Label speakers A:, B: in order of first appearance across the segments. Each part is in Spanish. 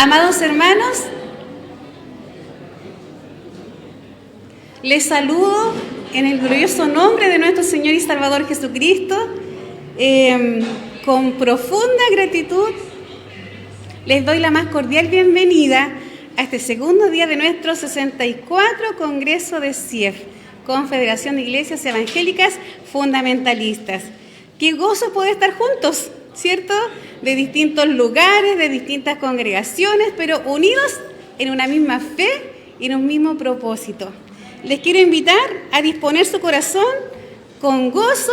A: Amados hermanos, les saludo en el glorioso nombre de nuestro Señor y Salvador Jesucristo, con profunda gratitud. Les doy la más cordial bienvenida a este segundo día de nuestro 64 Congreso de CIEF, Confederación de Iglesias Evangélicas Fundamentalistas. Qué gozo poder estar juntos, ¿cierto? De distintos lugares, de distintas congregaciones, pero unidos en una misma fe y en un mismo propósito. Les quiero invitar a disponer su corazón con gozo,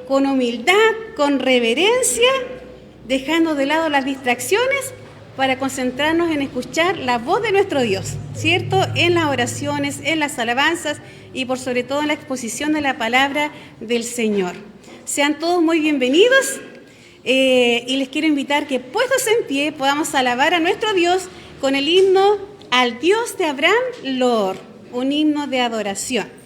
A: con humildad, con reverencia, dejando de lado las distracciones para concentrarnos en escuchar la voz de nuestro Dios, ¿cierto? En las oraciones, en las alabanzas y por sobre todo en la exposición de la palabra del Señor. Sean todos muy bienvenidos. Y les quiero invitar que puestos en pie podamos alabar a nuestro Dios con el himno Al Dios de Abraham Loor, un himno de adoración.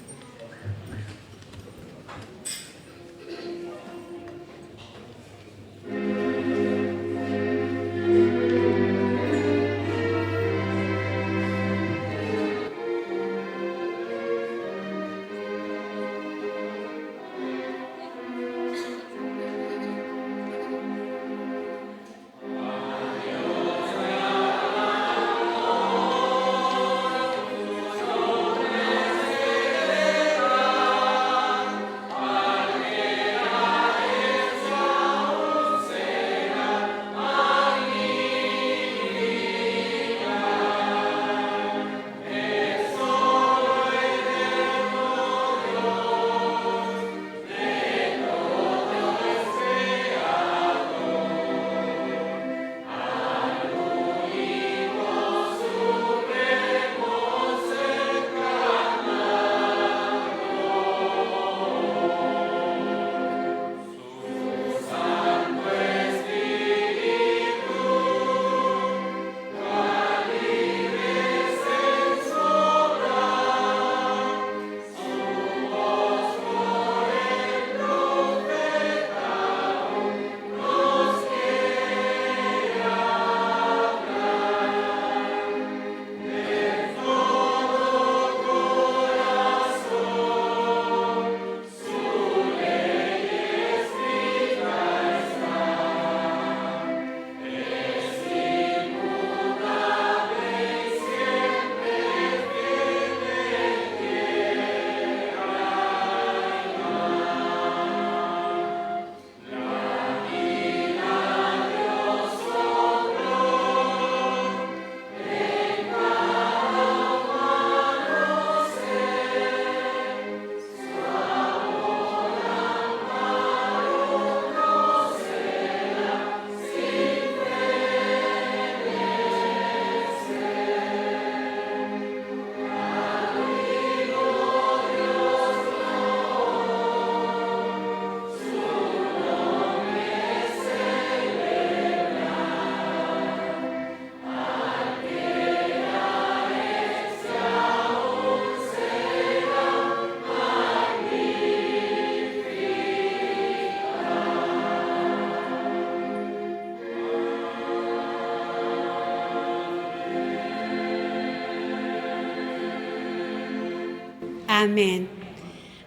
A: Amén.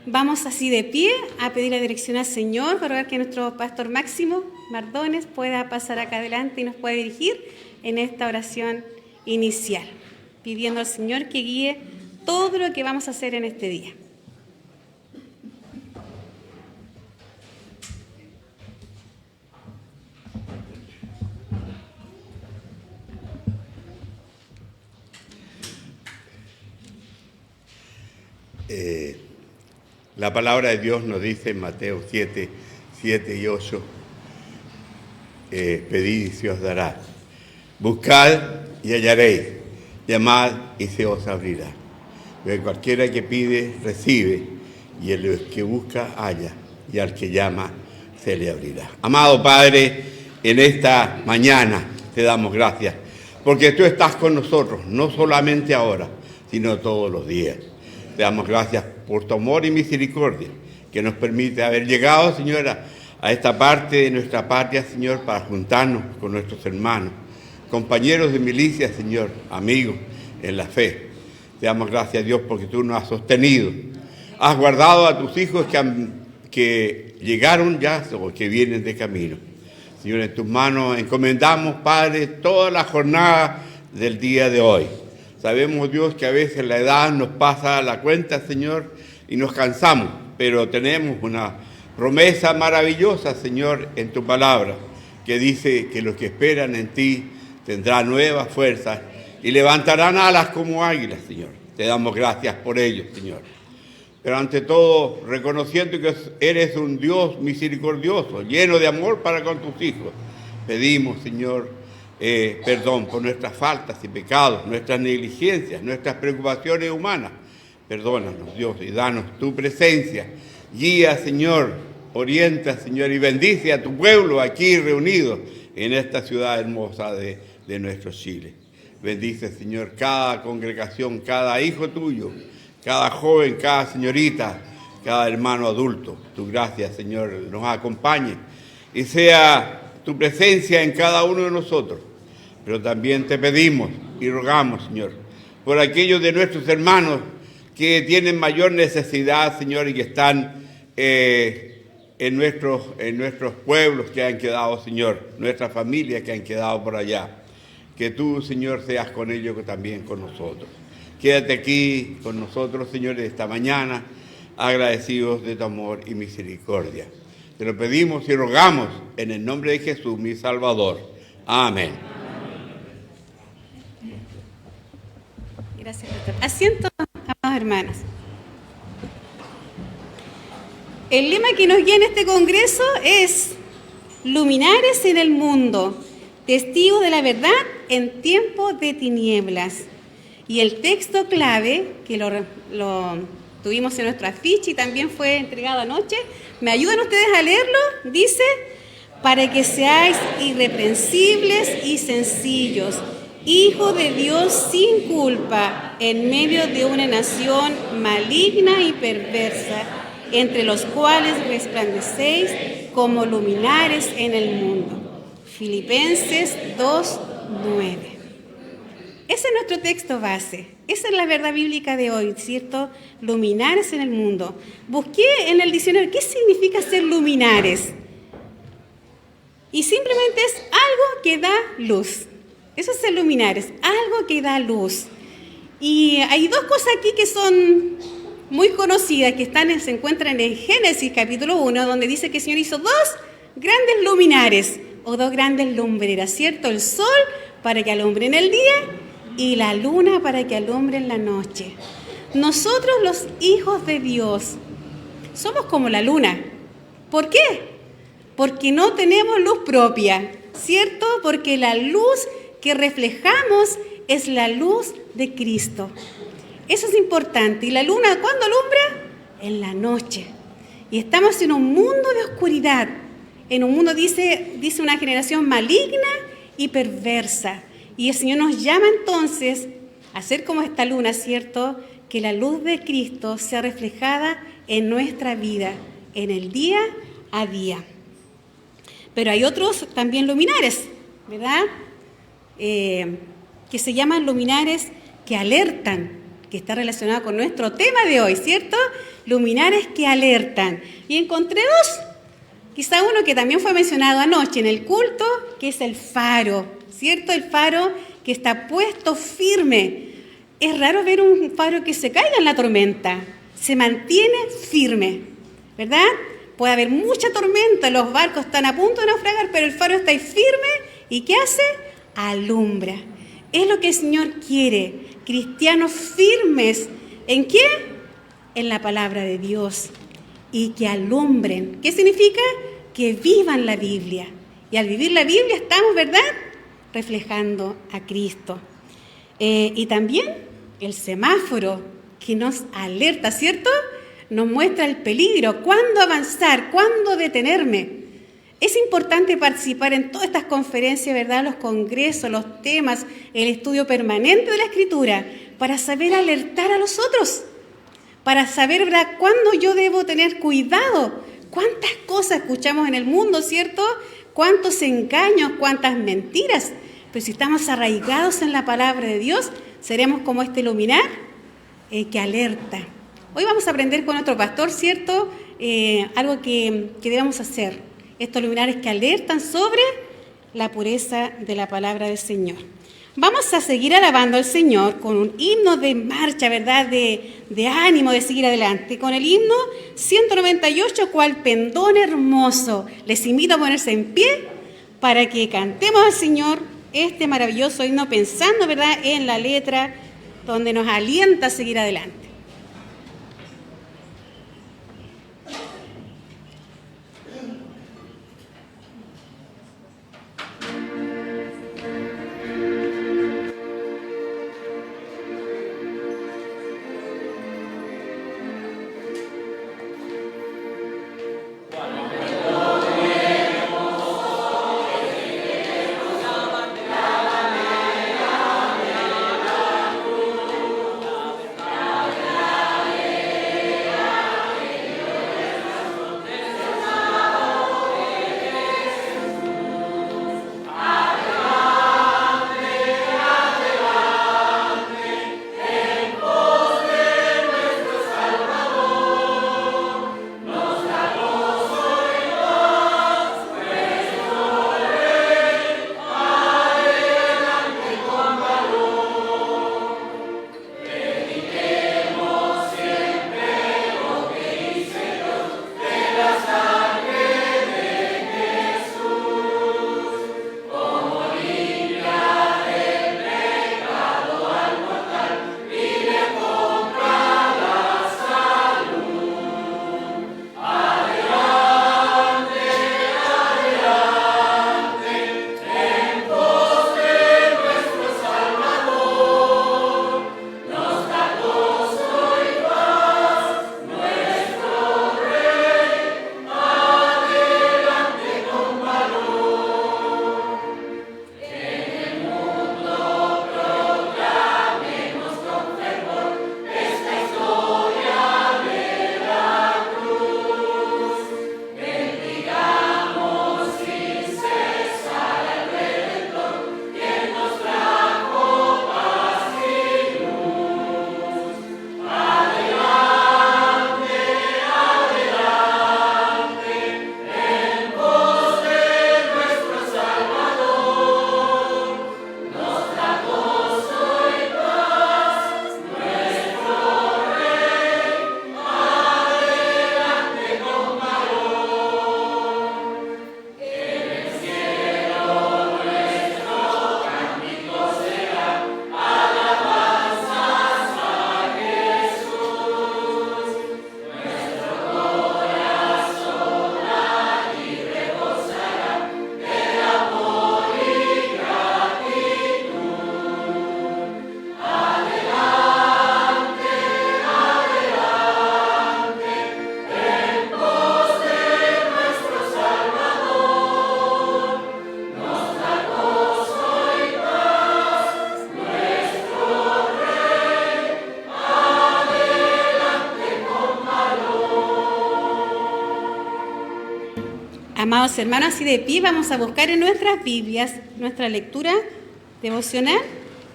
A: Vamos así de pie a pedir la dirección al Señor, para ver que nuestro pastor Máximo Mardones pueda pasar acá adelante y nos pueda dirigir en esta oración inicial, pidiendo al Señor que guíe todo lo que vamos a hacer en este día.
B: La palabra de Dios nos dice en Mateo 7 y 8, pedid y se os dará, buscad y hallaréis, llamad y se os abrirá. Porque cualquiera que pide, recibe, y el que busca, halla, y al que llama, se le abrirá. Amado Padre, en esta mañana te damos gracias, porque tú estás con nosotros, no solamente ahora, sino todos los días. Te damos gracias por tu amor y misericordia, que nos permite haber llegado, Señora, a esta parte de nuestra patria, Señor, para juntarnos con nuestros hermanos, compañeros de milicia, Señor, amigos en la fe. Te damos gracias, Dios, porque tú nos has sostenido. Has guardado a tus hijos que llegaron ya o que vienen de camino. Señor, en tus manos encomendamos, Padre, toda la jornada del día de hoy. Sabemos, Dios, que a veces la edad nos pasa la cuenta, Señor, y nos cansamos, pero tenemos una promesa maravillosa, Señor, en tu palabra, que dice que los que esperan en ti tendrán nuevas fuerzas y levantarán alas como águilas, Señor. Te damos gracias por ello, Señor. Pero ante todo, reconociendo que eres un Dios misericordioso, lleno de amor para con tus hijos, pedimos, Señor, perdón por nuestras faltas y pecados, nuestras negligencias, nuestras preocupaciones humanas. Perdónanos, Dios, y danos tu presencia. Guía, Señor, orienta, Señor, y bendice a tu pueblo aquí reunido en esta ciudad hermosa de nuestro Chile. Bendice, Señor, cada congregación, cada hijo tuyo, cada joven, cada señorita, cada hermano adulto. Tu gracia, Señor, nos acompañe y sea tu presencia en cada uno de nosotros. Pero también te pedimos y rogamos, Señor, por aquellos de nuestros hermanos que tienen mayor necesidad, Señor, y que están en nuestros pueblos que han quedado, Señor, nuestras familias que han quedado por allá. Que tú, Señor, seas con ellos también con nosotros. Quédate aquí con nosotros, Señor, esta mañana, agradecidos de tu amor y misericordia. Te lo pedimos y rogamos en el nombre de Jesús, mi Salvador. Amén.
A: Gracias, doctor. Asiento, amados hermanos. El lema que nos guía en este congreso es Luminares en el mundo, testigos de la verdad en tiempo de tinieblas. Y el texto clave, que lo tuvimos en nuestro afiche y también fue entregado anoche, ¿me ayudan ustedes a leerlo? Dice, para que seáis irreprensibles y sencillos, hijos de Dios sin culpa, en medio de una nación maligna y perversa, entre los cuales resplandecéis como luminares en el mundo. Filipenses 2:9. Ese es nuestro texto base. Esa es la verdad bíblica de hoy, ¿cierto? Luminares en el mundo. Busqué en el diccionario qué significa ser luminares. Y simplemente es algo que da luz. Eso es ser luminares, algo que da luz. Y hay dos cosas aquí que son muy conocidas, que se encuentran en Génesis capítulo 1, donde dice que el Señor hizo dos grandes luminares, o dos grandes lumbreras, ¿cierto? El sol para que alumbre en el día y la luna para que alumbre en la noche. Nosotros, los hijos de Dios, somos como la luna. ¿Por qué? Porque no tenemos luz propia, ¿cierto? Porque la luz que reflejamos es la luz de Cristo. Eso es importante. ¿Y la luna cuándo alumbra? En la noche. Y estamos en un mundo de oscuridad. En un mundo, dice una generación maligna y perversa. Y el Señor nos llama entonces a ser como esta luna, ¿cierto? Que la luz de Cristo sea reflejada en nuestra vida, en el día a día. Pero hay otros también luminares, ¿verdad? Que se llaman luminares que alertan, que está relacionado con nuestro tema de hoy, ¿cierto? Luminares que alertan. Y encontré dos. Quizá uno que también fue mencionado anoche en el culto, que es el faro, ¿cierto? El faro que está puesto firme. Es raro ver un faro que se caiga en la tormenta. Se mantiene firme, ¿verdad? Puede haber mucha tormenta, los barcos están a punto de naufragar, pero el faro está ahí firme. ¿Y qué hace? Alumbra. Es lo que el Señor quiere. Cristianos firmes. ¿En qué? En la palabra de Dios. Y que alumbren. ¿Qué significa? Que vivan la Biblia. Y al vivir la Biblia estamos, ¿verdad?, reflejando a Cristo. Y también el semáforo que nos alerta, ¿cierto? Nos muestra el peligro, cuándo avanzar, cuándo detenerme. Es importante participar en todas estas conferencias, ¿verdad?, los congresos, los temas, el estudio permanente de la Escritura, para saber alertar a los otros, para saber, ¿verdad?, cuándo yo debo tener cuidado. Cuántas cosas escuchamos en el mundo, ¿cierto? Cuántos engaños, cuántas mentiras. Pero si estamos arraigados en la palabra de Dios, seremos como este luminar que alerta. Hoy vamos a aprender con otro pastor, ¿cierto? Algo que debemos hacer. Estos luminares que alertan sobre la pureza de la palabra del Señor. Vamos a seguir alabando al Señor con un himno de marcha, ¿verdad? De ánimo de seguir adelante. Con el himno 198, cual pendón hermoso. Les invito a ponerse en pie para que cantemos al Señor este maravilloso himno pensando, ¿verdad?, en la letra donde nos alienta a seguir adelante. Amados hermanos, y de pie vamos a buscar en nuestras Biblias nuestra lectura devocional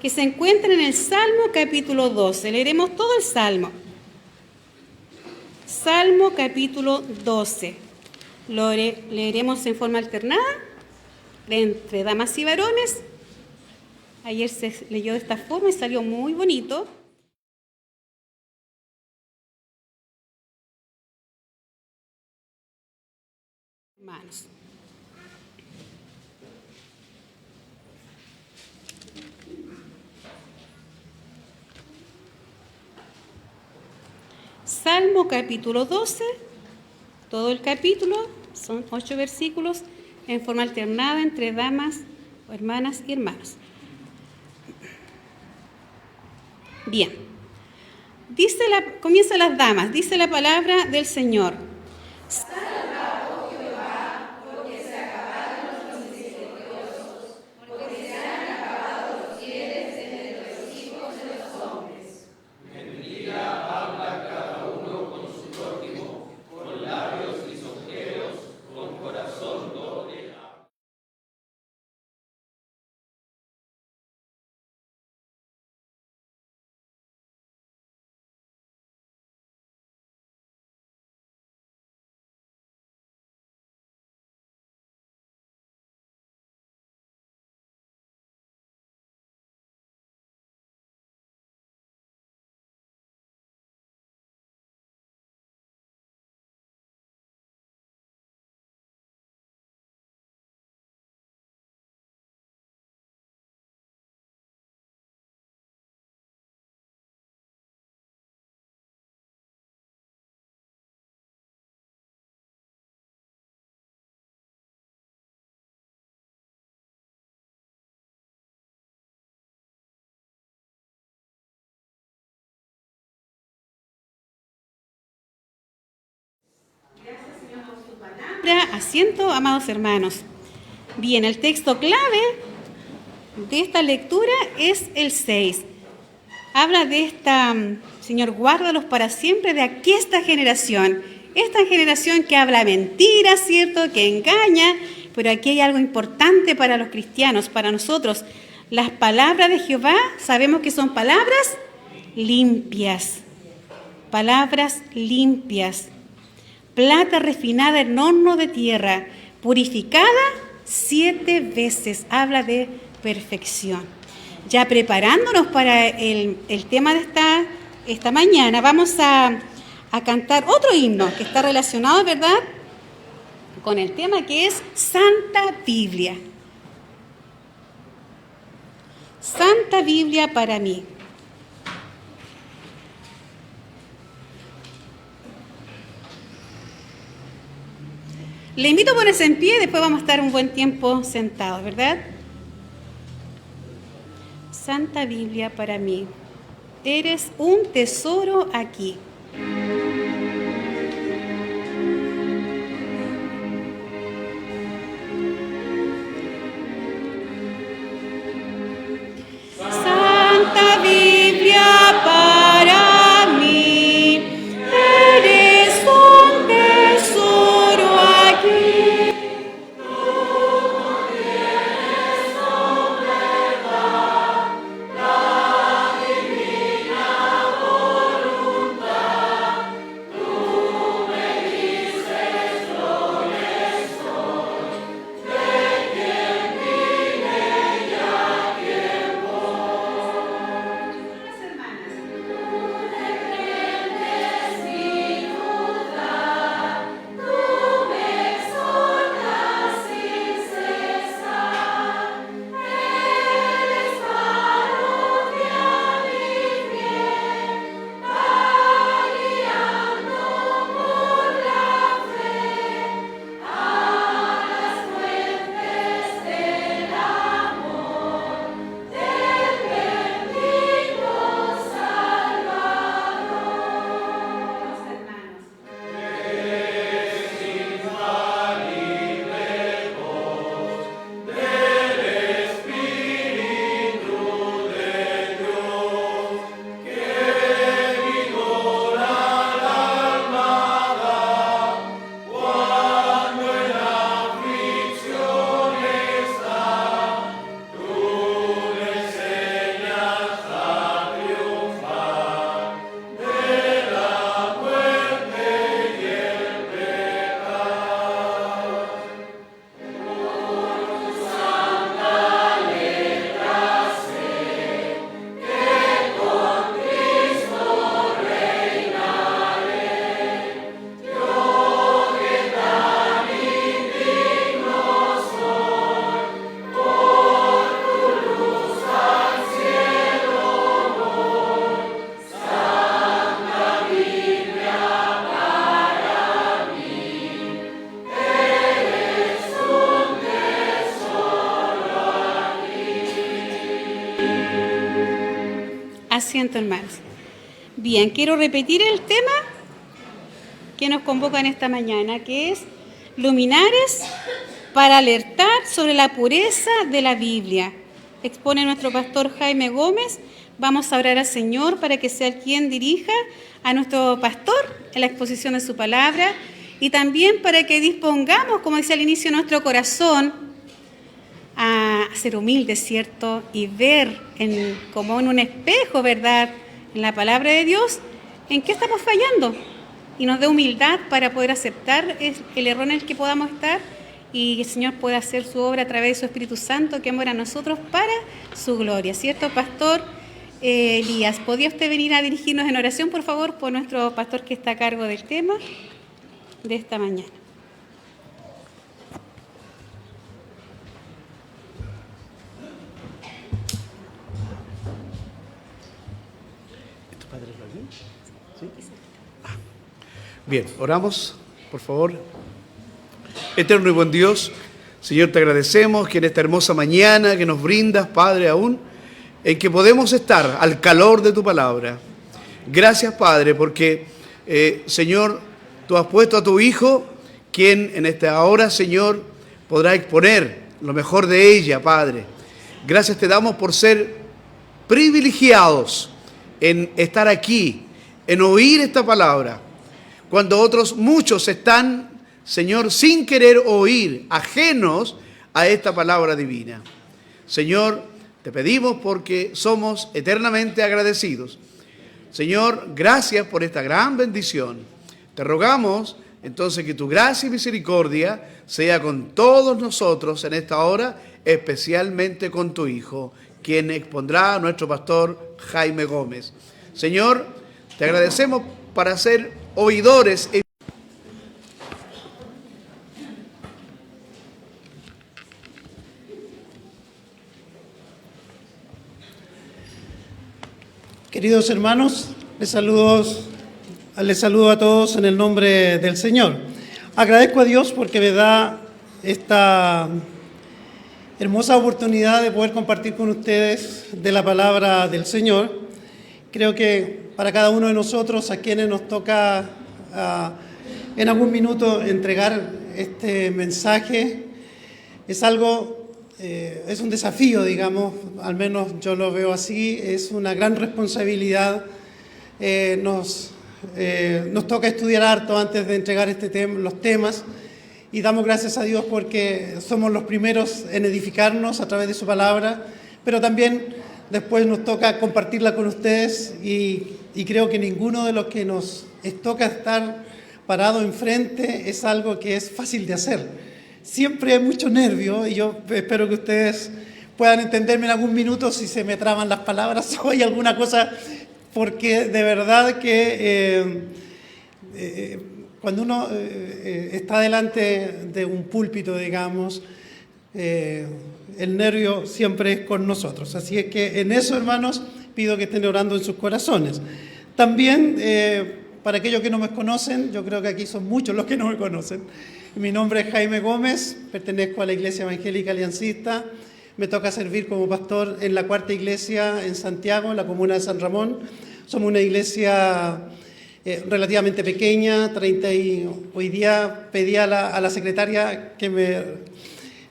A: que se encuentra en el Salmo capítulo 12. Leeremos todo el Salmo. Salmo capítulo 12. Lo leeremos en forma alternada entre damas y varones. Ayer se leyó de esta forma y salió muy bonito. Hermanos. Salmo capítulo 12, todo el capítulo, son 8 versículos en forma alternada entre damas, hermanas y hermanos. Bien, comienza las damas, dice la palabra del Señor. palabra. Asiento, amados hermanos. Bien, el texto clave de esta lectura es el 6. Habla de Señor, guárdalos para siempre de esta generación que habla mentiras, ¿cierto?, que engaña, pero aquí hay algo importante para los cristianos, para nosotros. Las palabras de Jehová sabemos que son palabras limpias, plata refinada en horno de tierra, purificada 7 veces, habla de perfección. Ya preparándonos para el tema de esta mañana, vamos a cantar otro himno que está relacionado, ¿verdad?, con el tema que es Santa Biblia. Santa Biblia para mí. Le invito a ponerse en pie, después vamos a estar un buen tiempo sentados, ¿verdad? Santa Biblia para mí. Eres un tesoro aquí. Santa Biblia para mí, eres un tesoro aquí. Asiento, hermanos. Bien, quiero repetir el tema que nos convoca en esta mañana, que es luminares para alertar sobre la pureza de la Biblia. Expone nuestro pastor Jaime Gómez. Vamos a orar al Señor para que sea quien dirija a nuestro pastor en la exposición de su palabra y también para que dispongamos, como decía al inicio, nuestro corazón a ser humildes, ¿cierto? Y ver como en un espejo, ¿verdad?, en la palabra de Dios, en qué estamos fallando. Y nos dé humildad para poder aceptar el error en el que podamos estar y que el Señor pueda hacer su obra a través de su Espíritu Santo que mora en nosotros para su gloria. ¿Cierto, Pastor Elías? ¿Podría usted venir a dirigirnos en oración, por favor, por nuestro pastor que está a cargo del tema de esta mañana?
C: Bien, oramos, por favor. Eterno y buen Dios, Señor, te agradecemos que en esta hermosa mañana que nos brindas, Padre, aún, en que podemos estar al calor de tu palabra. Gracias, Padre, porque, Señor, tú has puesto a tu Hijo quien en esta hora, Señor, podrá exponer lo mejor de ella, Padre. Gracias te damos por ser privilegiados en estar aquí, en oír esta palabra, cuando otros muchos están, Señor, sin querer oír, ajenos a esta palabra divina. Señor, te pedimos porque somos eternamente agradecidos. Señor, gracias por esta gran bendición. Te rogamos entonces que tu gracia y misericordia sea con todos nosotros en esta hora, especialmente con tu Hijo, quien expondrá a nuestro pastor Jaime Gómez. Señor, te agradecemos para ser oidores.
D: Queridos hermanos, les saludo a todos en el nombre del Señor. Agradezco a Dios porque me da esta hermosa oportunidad de poder compartir con ustedes de la palabra del Señor. Creo que para cada uno de nosotros, a quienes nos toca en algún minuto entregar este mensaje, es un desafío, digamos, al menos yo lo veo así, es una gran responsabilidad. Nos toca estudiar harto antes de entregar los temas, y damos gracias a Dios porque somos los primeros en edificarnos a través de su palabra, pero también después nos toca compartirla con ustedes, y creo que ninguno de los que nos toca estar parado enfrente es algo que es fácil de hacer. Siempre hay mucho nervio, y yo espero que ustedes puedan entenderme en algún minuto si se me traban las palabras o hay alguna cosa, porque de verdad que cuando uno está delante de un púlpito, digamos, el nervio siempre es con nosotros. Así es que en eso, hermanos, pido que estén orando en sus corazones. También, para aquellos que no me conocen, yo creo que aquí son muchos los que no me conocen. Mi nombre es Jaime Gómez, pertenezco a la Iglesia Evangélica Aliancista. Me toca servir como pastor en la Cuarta Iglesia en Santiago, en la comuna de San Ramón. Somos una iglesia relativamente pequeña, hoy día pedí a la secretaria que me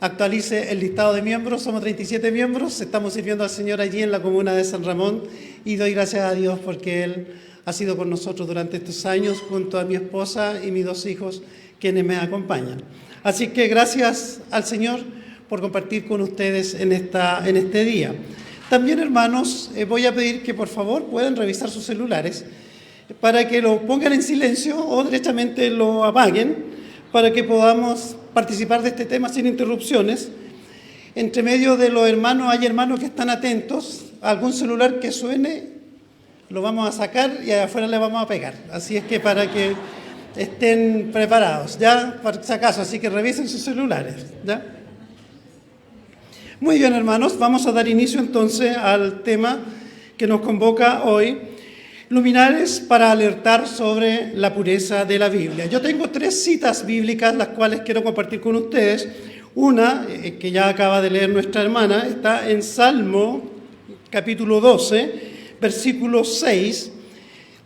D: actualice el listado de miembros. Somos 37 miembros, estamos sirviendo al Señor allí en la comuna de San Ramón, y doy gracias a Dios porque Él ha sido con nosotros durante estos años, junto a mi esposa y mis 2 hijos, quienes me acompañan. Así que gracias al Señor por compartir con ustedes en este día. También, hermanos, voy a pedir que por favor puedan revisar sus celulares para que lo pongan en silencio o directamente lo apaguen, para que podamos participar de este tema sin interrupciones. Entre medio de los hermanos hay hermanos que están atentos. Algún celular que suene lo vamos a sacar y afuera le vamos a pegar. Así es que para que estén preparados, ¿ya? Por si acaso, así que revisen sus celulares, ¿ya? Muy bien, hermanos, vamos a dar inicio entonces al tema que nos convoca hoy, luminares para alertar sobre la pureza de la Biblia. Yo tengo 3 citas bíblicas, las cuales quiero compartir con ustedes. Una, que ya acaba de leer nuestra hermana, está en Salmo, capítulo 12, versículo 6.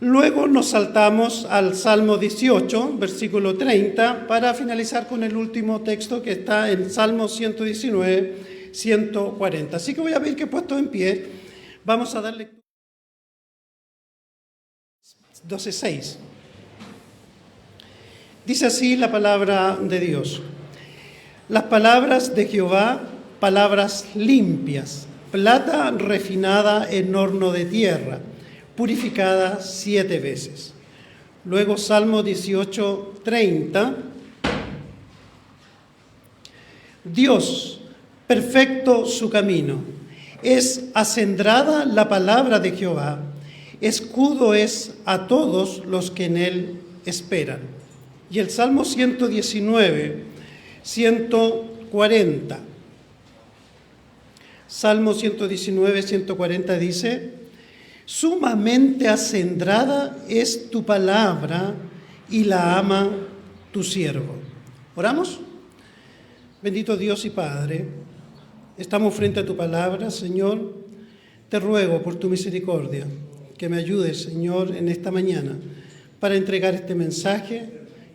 D: Luego nos saltamos al Salmo 18, versículo 30, para finalizar con el último texto que está en Salmo 119, 140. Así que voy a pedir que, puestos en pie, vamos a darle 12:6. Dice así la palabra de Dios: las palabras de Jehová, palabras limpias, plata refinada en horno de tierra, purificada 7 veces. Luego Salmo 18:30. Dios, perfecto su camino, es acendrada la palabra de Jehová, escudo es a todos los que en él esperan. Y el Salmo 119, 140. Salmo 119, 140 dice: sumamente acendrada es tu palabra y la ama tu siervo. ¿Oramos? Bendito Dios y Padre, estamos frente a tu palabra, Señor. Te ruego por tu misericordia que me ayudes, Señor, en esta mañana para entregar este mensaje,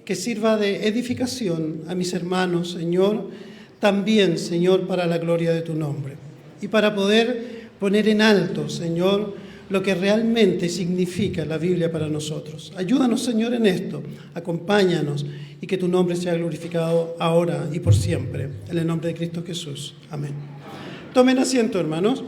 D: que sirva de edificación a mis hermanos, Señor, también, Señor, para la gloria de tu nombre. Y para poder poner en alto, Señor, lo que realmente significa la Biblia para nosotros. Ayúdanos, Señor, en esto. Acompáñanos y que tu nombre sea glorificado ahora y por siempre. En el nombre de Cristo Jesús. Amén. Tomen asiento, hermanos.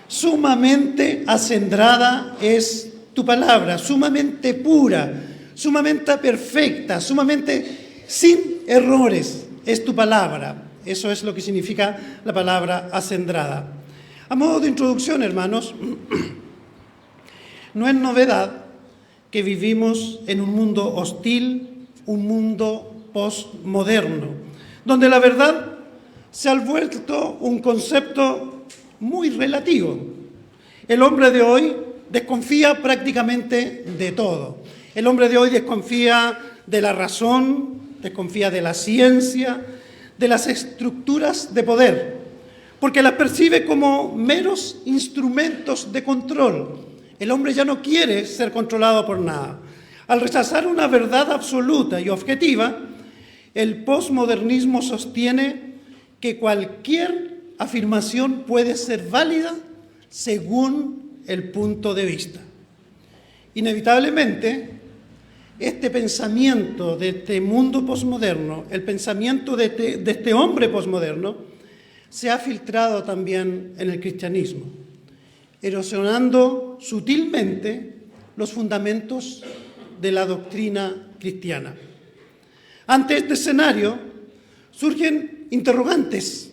D: Sumamente acendrada es tu palabra, sumamente pura, sumamente perfecta, sumamente sin errores es tu palabra. Eso es lo que significa la palabra acendrada. A modo de introducción, hermanos, no es novedad que vivimos en un mundo hostil, un mundo postmoderno, donde la verdad se ha vuelto un concepto muy relativo. El hombre de hoy desconfía prácticamente de todo. El hombre de hoy desconfía de la razón, desconfía de la ciencia, de las estructuras de poder, porque las percibe como meros instrumentos de control. El hombre ya no quiere ser controlado por nada. Al rechazar una verdad absoluta y objetiva, el posmodernismo sostiene que cualquier afirmación puede ser válida según el punto de vista. Inevitablemente, este pensamiento de este mundo posmoderno, el pensamiento de este hombre posmoderno, se ha filtrado también en el cristianismo, erosionando sutilmente los fundamentos de la doctrina cristiana. Ante este escenario surgen interrogantes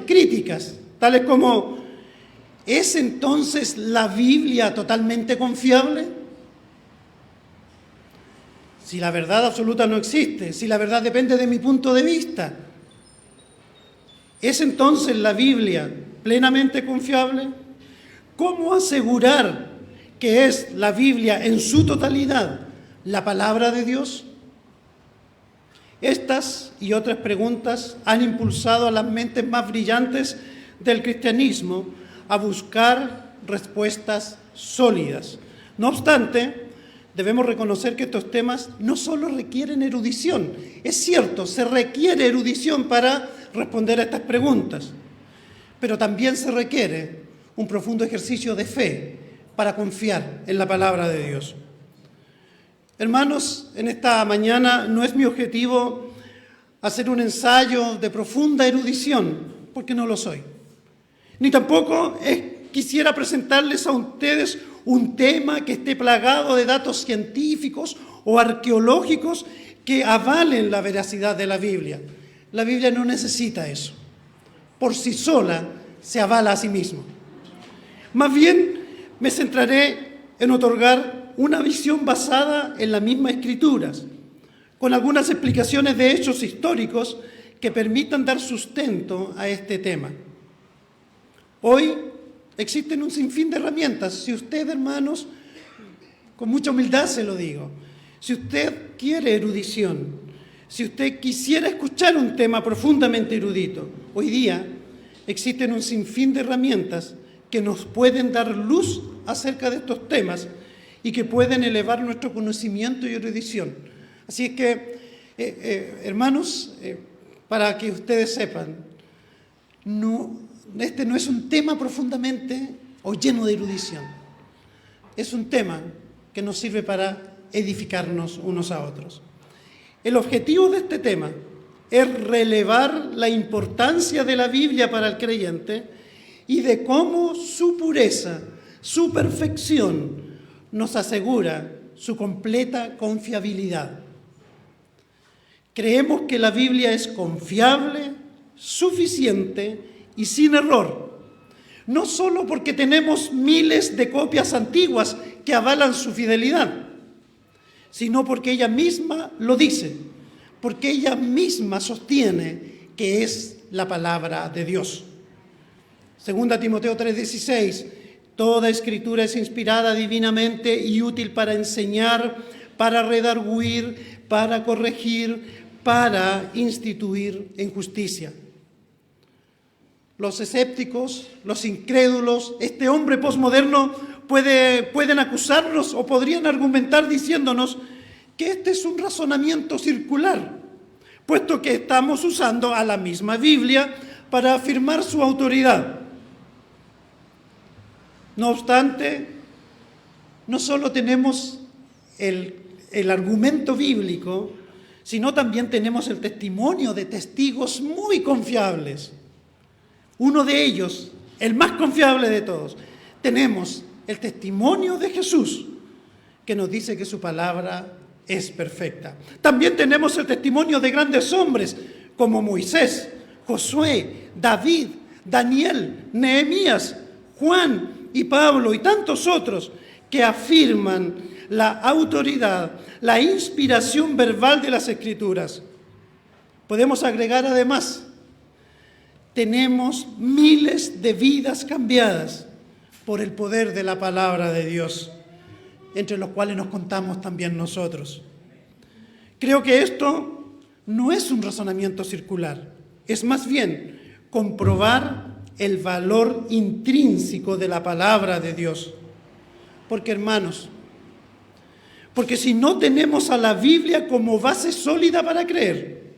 D: críticas, tales como: ¿es entonces la Biblia totalmente confiable? Si la verdad absoluta no existe, si la verdad depende de mi punto de vista, ¿es entonces la Biblia plenamente confiable? ¿Cómo asegurar que es la Biblia en su totalidad la palabra de Dios? Estas y otras preguntas han impulsado a las mentes más brillantes del cristianismo a buscar respuestas sólidas. No obstante, debemos reconocer que estos temas no solo requieren erudición. Es cierto, se requiere erudición para responder a estas preguntas, pero también se requiere un profundo ejercicio de fe para confiar en la palabra de Dios. Hermanos, en esta mañana no es mi objetivo hacer un ensayo de profunda erudición, porque no lo soy. Ni tampoco quisiera presentarles a ustedes un tema que esté plagado de datos científicos o arqueológicos que avalen la veracidad de la Biblia. La Biblia no necesita eso. Por sí sola se avala a sí misma. Más bien, me centraré en otorgar una visión basada en las mismas Escrituras, con algunas explicaciones de hechos históricos que permitan dar sustento a este tema. Hoy existen un sinfín de herramientas. Si usted, hermanos, con mucha humildad se lo digo, si usted quiere erudición, si usted quisiera escuchar un tema profundamente erudito, hoy día existen un sinfín de herramientas que nos pueden dar luz acerca de estos temas y que pueden elevar nuestro conocimiento y erudición. Así es que, hermanos, para que ustedes sepan, este no es un tema profundamente o lleno de erudición. Es un tema que nos sirve para edificarnos unos a otros. El objetivo de este tema es relevar la importancia de la Biblia para el creyente y de cómo su pureza, su perfección, nos asegura su completa confiabilidad. Creemos que la Biblia es confiable, suficiente y sin error, no solo porque tenemos miles de copias antiguas que avalan su fidelidad, sino porque ella misma lo dice, porque ella misma sostiene que es la palabra de Dios. Segunda Timoteo 3:16, toda escritura es inspirada divinamente y útil para enseñar, para redarguir, para corregir, para instituir en justicia. Los escépticos, los incrédulos, este hombre posmoderno pueden acusarnos o podrían argumentar diciéndonos que este es un razonamiento circular, puesto que estamos usando a la misma Biblia para afirmar su autoridad. No obstante, no solo tenemos el argumento bíblico, sino también tenemos el testimonio de testigos muy confiables. Uno de ellos, el más confiable de todos, tenemos el testimonio de Jesús, que nos dice que su palabra es perfecta. También tenemos el testimonio de grandes hombres como Moisés, Josué, David, Daniel, Nehemías, Juan y Pablo y tantos otros que afirman la autoridad, la inspiración verbal de las Escrituras. Podemos agregar además, tenemos miles de vidas cambiadas por el poder de la palabra de Dios, entre los cuales nos contamos también nosotros. Creo que esto no es un razonamiento circular, es más bien comprobar el valor intrínseco de la palabra de Dios. Porque, hermanos, porque si no tenemos a la Biblia como base sólida para creer,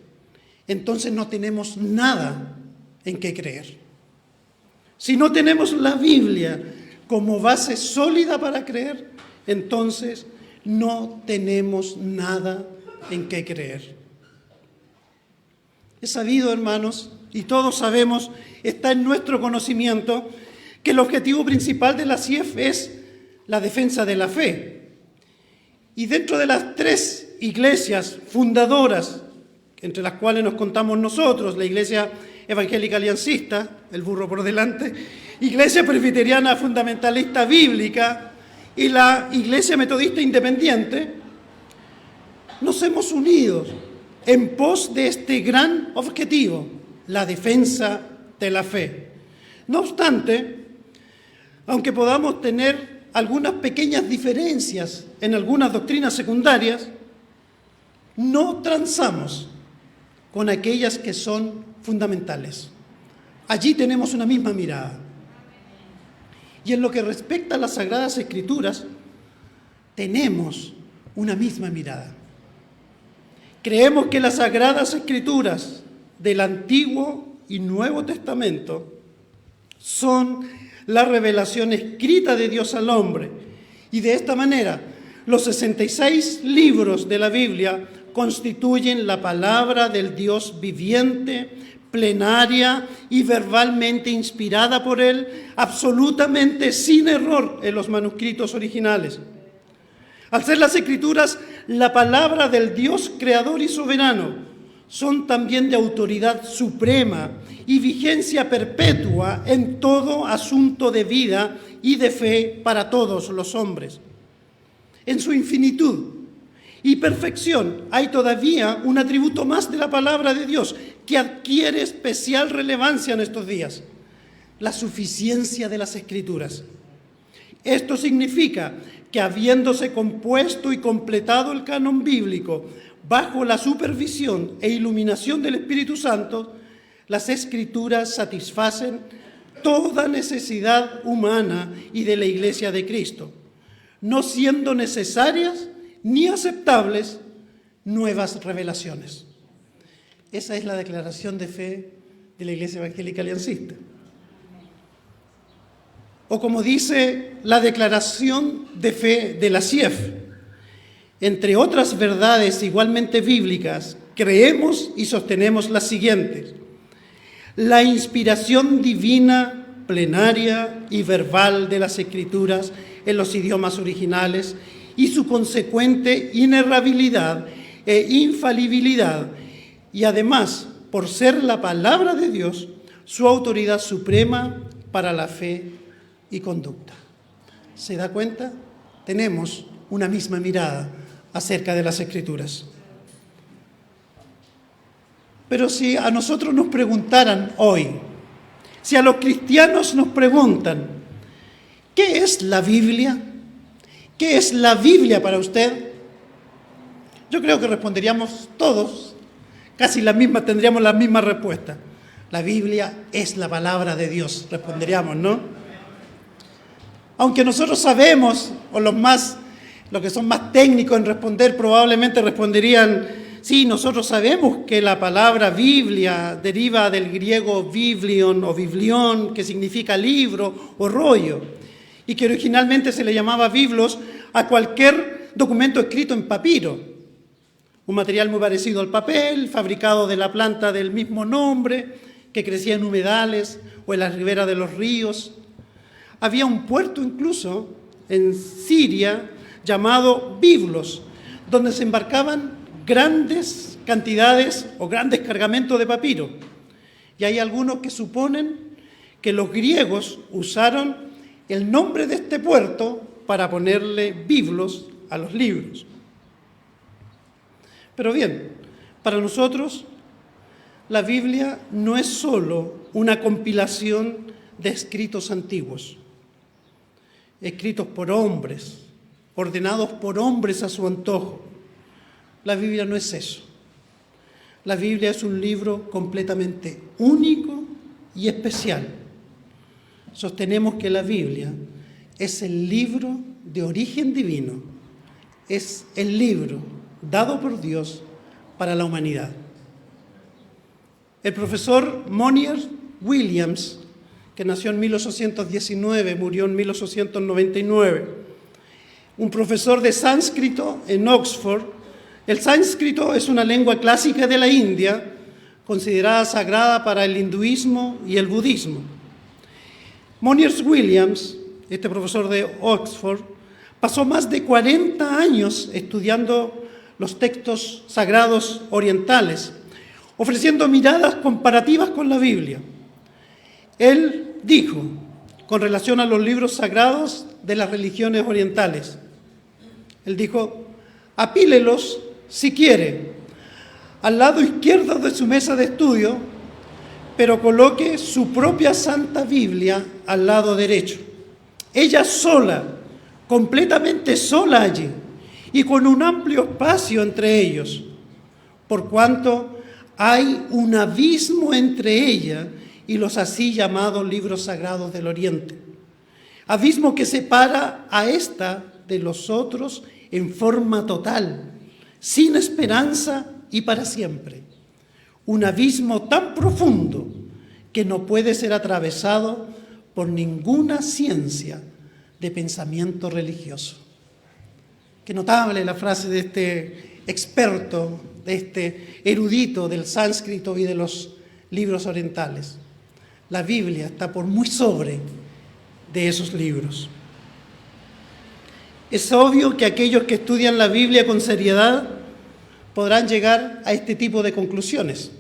D: entonces no tenemos nada en qué creer. Si no tenemos la Biblia como base sólida para creer, entonces no tenemos nada en qué creer. Es sabido, hermanos, y todos sabemos, está en nuestro conocimiento, que el objetivo principal de la CIEF es la defensa de la fe. Y dentro de las 3 iglesias fundadoras, entre las cuales nos contamos nosotros, la Iglesia Evangélica Aliancista, el burro por delante, Iglesia Presbiteriana Fundamentalista Bíblica y la Iglesia Metodista Independiente, nos hemos unido en pos de este gran objetivo, la defensa de la fe. No obstante, aunque podamos tener algunas pequeñas diferencias en algunas doctrinas secundarias, no transamos con aquellas que son fundamentales. Allí tenemos una misma mirada. Y en lo que respecta a las Sagradas Escrituras, tenemos una misma mirada. Creemos que las Sagradas Escrituras del Antiguo y Nuevo Testamento son la revelación escrita de Dios al hombre. Y de esta manera, los 66 libros de la Biblia constituyen la palabra del Dios viviente, plenaria y verbalmente inspirada por Él, absolutamente sin error en los manuscritos originales. Al ser las Escrituras la palabra del Dios creador y soberano, son también de autoridad suprema y vigencia perpetua en todo asunto de vida y de fe para todos los hombres. En su infinitud y perfección hay todavía un atributo más de la palabra de Dios que adquiere especial relevancia en estos días: la suficiencia de las Escrituras. Esto significa que, habiéndose compuesto y completado el canon bíblico bajo la supervisión e iluminación del Espíritu Santo, las Escrituras satisfacen toda necesidad humana y de la Iglesia de Cristo, no siendo necesarias ni aceptables nuevas revelaciones. Esa es la declaración de fe de la Iglesia Evangélica Aliancista. O como dice la declaración de fe de la CIEF, entre otras verdades igualmente bíblicas, creemos y sostenemos las siguientes: la inspiración divina, plenaria y verbal de las Escrituras en los idiomas originales y su consecuente inerrabilidad e infalibilidad, y además, por ser la palabra de Dios, su autoridad suprema para la fe y conducta. ¿Se da cuenta? Tenemos una misma mirada acerca de las Escrituras. Pero si a nosotros nos preguntaran hoy, si a los cristianos nos preguntan, ¿qué es la Biblia? ¿Qué es la Biblia para usted? Yo creo que responderíamos todos, tendríamos la misma respuesta. La Biblia es la palabra de Dios, responderíamos, ¿no? Aunque nosotros sabemos, o los más los que son más técnicos en responder probablemente responderían: sí, nosotros sabemos que la palabra Biblia deriva del griego biblion o biblión, que significa libro o rollo, y que originalmente se le llamaba biblos a cualquier documento escrito en papiro, un material muy parecido al papel, fabricado de la planta del mismo nombre, que crecía en humedales o en las riberas de los ríos. Había un puerto incluso en Siria llamado Biblos, donde se embarcaban grandes cantidades o grandes cargamentos de papiro. Y hay algunos que suponen que los griegos usaron el nombre de este puerto para ponerle biblos a los libros. Pero bien, para nosotros la Biblia no es solo una compilación de escritos antiguos, escritos por hombres, ordenados por hombres a su antojo. La Biblia no es eso. La Biblia es un libro completamente único y especial. Sostenemos que la Biblia es el libro de origen divino, es el libro dado por Dios para la humanidad. El profesor Monier Williams, que nació en 1819, murió en 1899, un profesor de sánscrito en Oxford. El sánscrito es una lengua clásica de la India, considerada sagrada para el hinduismo y el budismo. Monier Williams, este profesor de Oxford, pasó más de 40 años estudiando los textos sagrados orientales, ofreciendo miradas comparativas con la Biblia. Él dijo, con relación a los libros sagrados de las religiones orientales, él dijo: apílelos si quiere al lado izquierdo de su mesa de estudio, pero coloque su propia Santa Biblia al lado derecho. Ella sola, completamente sola allí, y con un amplio espacio entre ellos, por cuanto hay un abismo entre ella y los así llamados libros sagrados del Oriente. Abismo que separa a esta de los otros en forma total, sin esperanza y para siempre. Un abismo tan profundo que no puede ser atravesado por ninguna ciencia de pensamiento religioso. Qué notable la frase de este experto, de este erudito del sánscrito y de los libros orientales. La Biblia está por muy sobre de esos libros. Es obvio que aquellos que estudian la Biblia con seriedad podrán llegar a este tipo de conclusiones.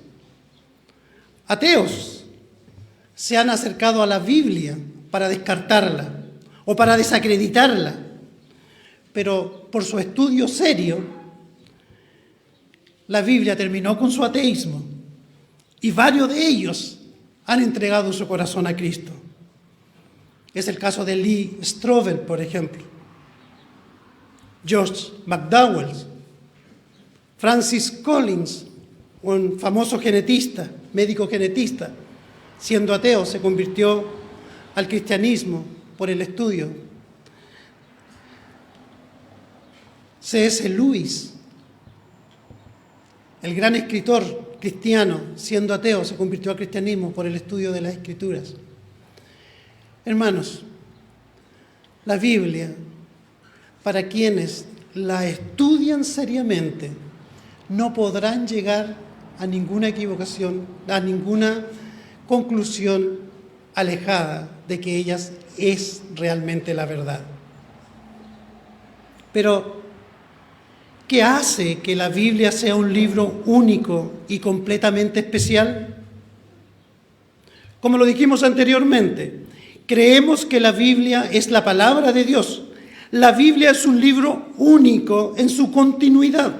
D: Ateos se han acercado a la Biblia para descartarla o para desacreditarla, pero por su estudio serio, la Biblia terminó con su ateísmo y varios de ellos han entregado su corazón a Cristo. Es el caso de Lee Strobel, por ejemplo, George McDowell, Francis Collins, un famoso genetista, médico genetista, siendo ateo se convirtió al cristianismo por el estudio. C.S. Lewis, el gran escritor cristiano, siendo ateo, se convirtió al cristianismo por el estudio de las Escrituras. Hermanos, la Biblia, para quienes la estudian seriamente, no podrán llegar a ninguna equivocación, a ninguna conclusión alejada de que ella es realmente la verdad. Pero, ¿qué hace que la Biblia sea un libro único y completamente especial? Como lo dijimos anteriormente, creemos que la Biblia es la palabra de Dios. La Biblia es un libro único en su continuidad.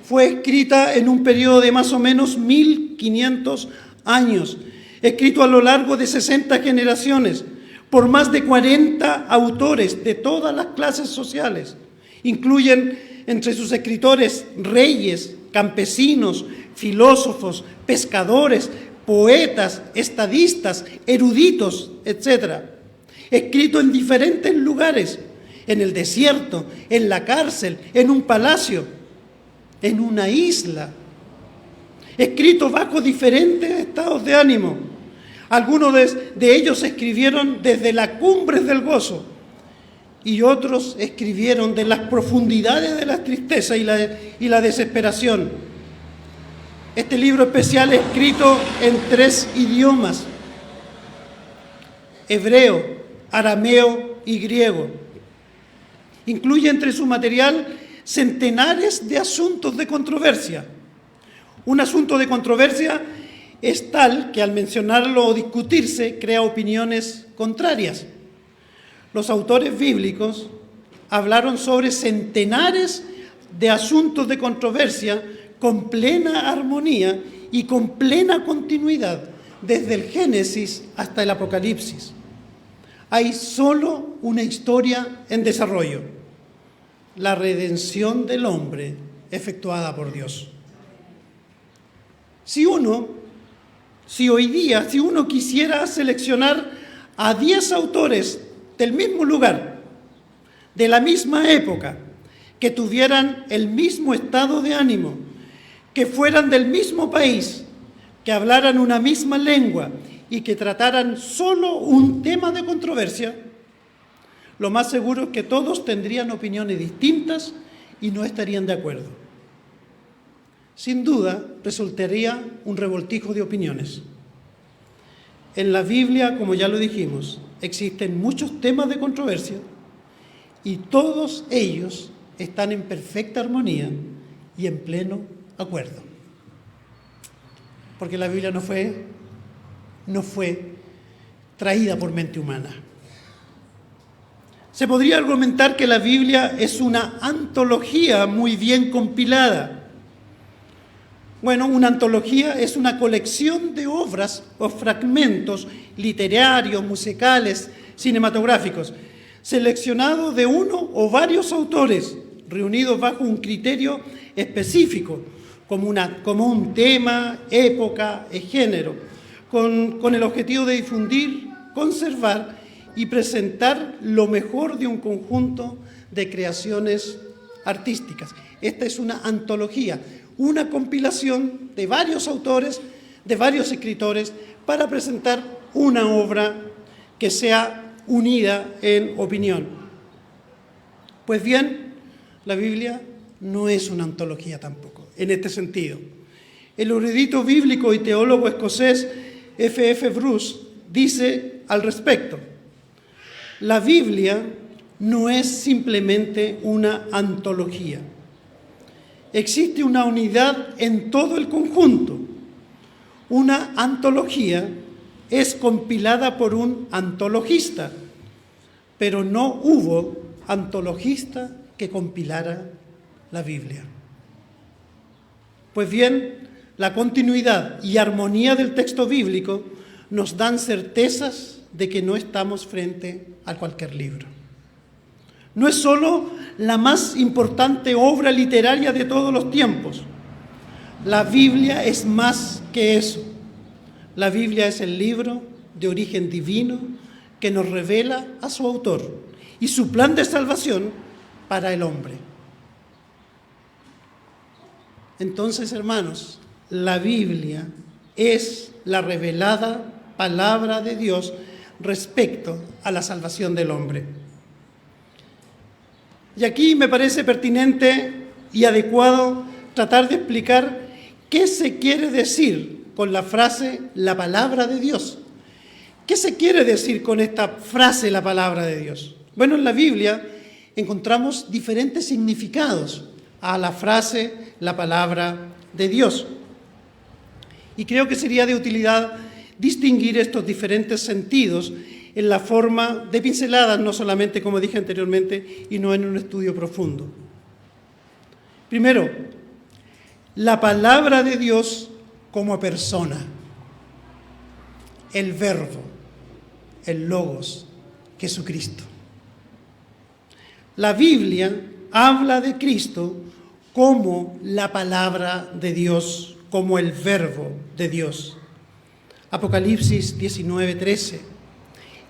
D: Fue escrita en un periodo de más o menos 1500 años, escrito a lo largo de 60 generaciones, por más de 40 autores de todas las clases sociales. Incluyen entre sus escritores reyes, campesinos, filósofos, pescadores, poetas, estadistas, eruditos, etc. Escrito en diferentes lugares, en el desierto, en la cárcel, en un palacio, en una isla, escrito bajo diferentes estados de ánimo. Algunos de ellos escribieron desde las cumbres del gozo y otros escribieron de las profundidades de la tristeza y la desesperación. Este libro especial es escrito en 3 idiomas: hebreo, arameo y griego. Incluye entre su material centenares de asuntos de controversia. Un asunto de controversia es tal que al mencionarlo o discutirse crea opiniones contrarias. Los autores bíblicos hablaron sobre centenares de asuntos de controversia con plena armonía y con plena continuidad, desde el Génesis hasta el Apocalipsis. Hay solo una historia en desarrollo: la redención del hombre efectuada por Dios. Si hoy día uno quisiera seleccionar a 10 autores del mismo lugar, de la misma época, que tuvieran el mismo estado de ánimo, que fueran del mismo país, que hablaran una misma lengua y que trataran solo un tema de controversia, lo más seguro es que todos tendrían opiniones distintas y no estarían de acuerdo. Sin duda, resultaría un revoltijo de opiniones. En la Biblia, como ya lo dijimos, existen muchos temas de controversia y todos ellos están en perfecta armonía y en pleno acuerdo. Porque la Biblia no fue traída por mente humana. Se podría argumentar que la Biblia es una antología muy bien compilada. Bueno, una antología es una colección de obras o fragmentos literarios, musicales, cinematográficos, seleccionados de uno o varios autores, reunidos bajo un criterio específico, como un tema, época y género, con el objetivo de difundir, conservar y presentar lo mejor de un conjunto de creaciones artísticas. Esta es una antología, una compilación de varios autores, de varios escritores, para presentar una obra que sea unida en opinión. Pues bien, la Biblia no es una antología tampoco, en este sentido. El erudito bíblico y teólogo escocés F.F. Bruce dice al respecto: la Biblia no es simplemente una antología. Existe una unidad en todo el conjunto. Una antología es compilada por un antologista, pero no hubo antologista que compilara la Biblia. Pues bien, la continuidad y armonía del texto bíblico nos dan certezas de que no estamos frente a cualquier libro. No es solo la más importante obra literaria de todos los tiempos. La Biblia es más que eso. La Biblia es el libro de origen divino que nos revela a su autor y su plan de salvación para el hombre. Entonces, hermanos, la Biblia es la revelada palabra de Dios respecto a la salvación del hombre. Y aquí me parece pertinente y adecuado tratar de explicar qué se quiere decir con la frase la palabra de Dios. ¿Qué se quiere decir con esta frase la palabra de Dios? Bueno, en la Biblia encontramos diferentes significados a la frase la palabra de Dios. Y creo que sería de utilidad distinguir estos diferentes sentidos en la forma de pinceladas, no solamente, como dije anteriormente, y no en un estudio profundo. Primero, la palabra de Dios como persona, el verbo, el logos, Jesucristo. La Biblia habla de Cristo como la palabra de Dios, como el verbo de Dios. Apocalipsis 19:13.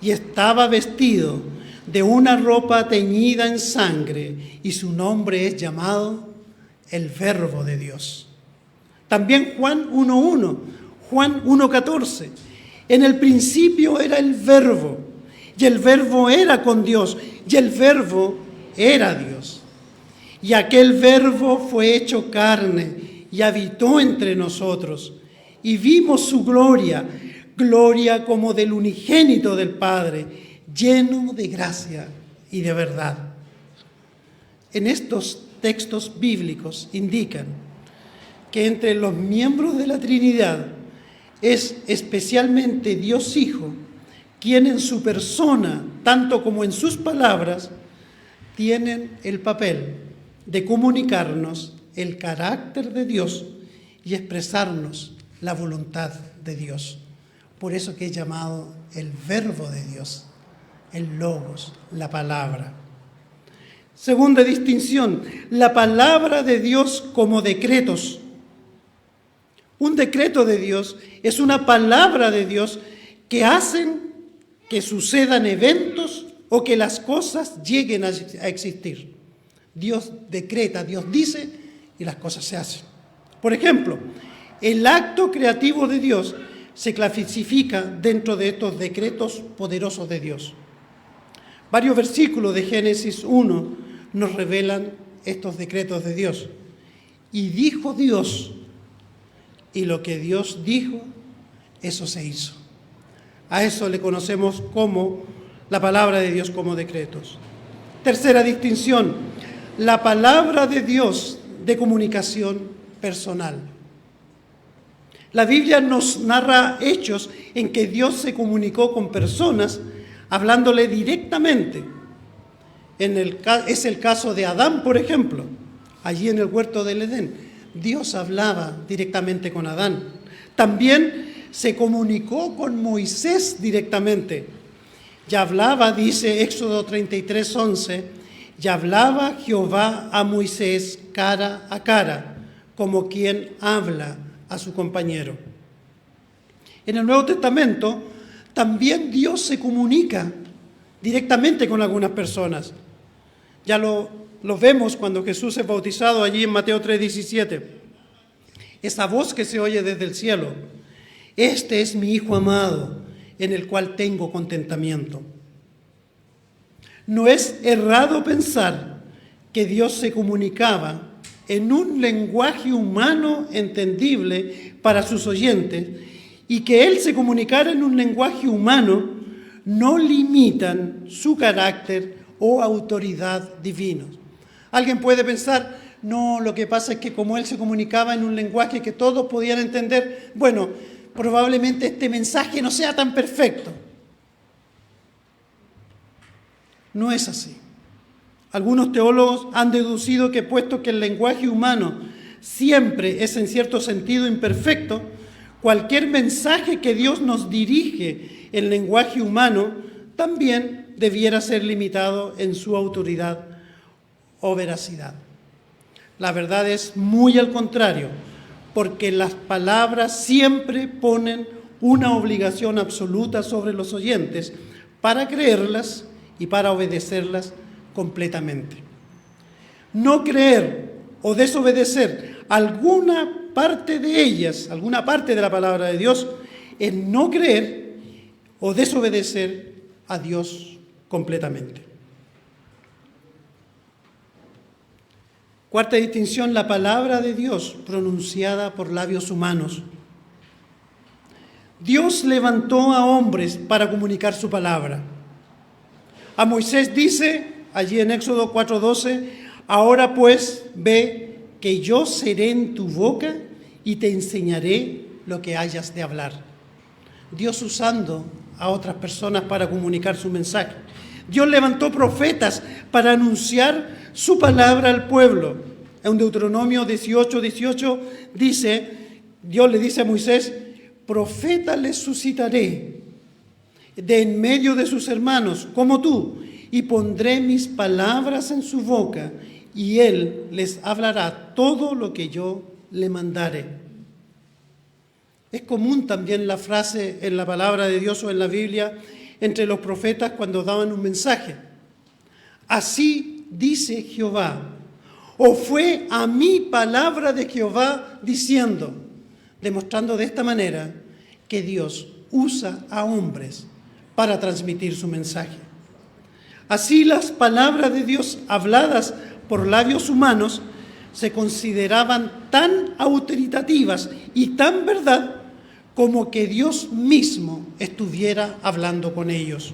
D: Y estaba vestido de una ropa teñida en sangre, y su nombre es llamado el Verbo de Dios. También Juan 1:1, Juan 1:14. En el principio era el Verbo, y el Verbo era con Dios, y el Verbo era Dios. Y aquel Verbo fue hecho carne y habitó entre nosotros, y vimos su gloria, gloria como del unigénito del Padre, lleno de gracia y de verdad. En estos textos bíblicos indican que entre los miembros de la Trinidad es especialmente Dios Hijo quien en su persona, tanto como en sus palabras, tienen el papel de comunicarnos el carácter de Dios y expresarnos la voluntad de Dios. Por eso que es llamado el Verbo de Dios, el Logos, la palabra. Segunda distinción, la palabra de Dios como decretos. Un decreto de Dios es una palabra de Dios que hacen que sucedan eventos o que las cosas lleguen a existir. Dios decreta, Dios dice y las cosas se hacen. Por ejemplo, el acto creativo de Dios se clasifica dentro de estos decretos poderosos de Dios. Varios versículos de Génesis 1 nos revelan estos decretos de Dios. Y dijo Dios, y lo que Dios dijo, eso se hizo. A eso le conocemos como la palabra de Dios como decretos. Tercera distinción, la palabra de Dios de comunicación personal. La Biblia nos narra hechos en que Dios se comunicó con personas hablándole directamente. Es el caso de Adán, por ejemplo, allí en el huerto del Edén. Dios hablaba directamente con Adán. También se comunicó con Moisés directamente. Ya hablaba, dice Éxodo 33:11, ya hablaba Jehová a Moisés cara a cara, como quien habla a su compañero. En el Nuevo Testamento también Dios se comunica directamente con algunas personas. Ya lo vemos cuando Jesús es bautizado allí en Mateo 3:17. Esa voz que se oye desde el cielo: este es mi Hijo amado, en el cual tengo contentamiento. No es errado pensar que Dios se comunicaba en un lenguaje humano entendible para sus oyentes, y que Él se comunicara en un lenguaje humano no limitan su carácter o autoridad divinos. Alguien puede pensar, no, lo que pasa es que como Él se comunicaba en un lenguaje que todos podían entender, bueno, probablemente este mensaje no sea tan perfecto. No es así. Algunos teólogos han deducido que puesto que el lenguaje humano siempre es en cierto sentido imperfecto, cualquier mensaje que Dios nos dirige en lenguaje humano también debiera ser limitado en su autoridad o veracidad. La verdad es muy al contrario, porque las palabras siempre ponen una obligación absoluta sobre los oyentes para creerlas y para obedecerlas completamente. No creer o desobedecer alguna parte de ellas, alguna parte de la palabra de Dios, es no creer o desobedecer a Dios completamente. Cuarta distinción, la palabra de Dios pronunciada por labios humanos. Dios levantó a hombres para comunicar su palabra. A Moisés dice, allí en Éxodo 4:12, ahora pues ve que yo seré en tu boca y te enseñaré lo que hayas de hablar. Dios usando a otras personas para comunicar su mensaje. Dios levantó profetas para anunciar su palabra al pueblo. En Deuteronomio 18:18 dice, Dios le dice a Moisés, profeta les suscitaré de en medio de sus hermanos, como tú, y pondré mis palabras en su boca, y él les hablará todo lo que yo le mandare. Es común también la frase en la palabra de Dios o en la Biblia entre los profetas cuando daban un mensaje. Así dice Jehová. O fue a mí palabra de Jehová diciendo, demostrando de esta manera que Dios usa a hombres para transmitir su mensaje. Así las palabras de Dios habladas por labios humanos se consideraban tan autoritativas y tan verdad como que Dios mismo estuviera hablando con ellos,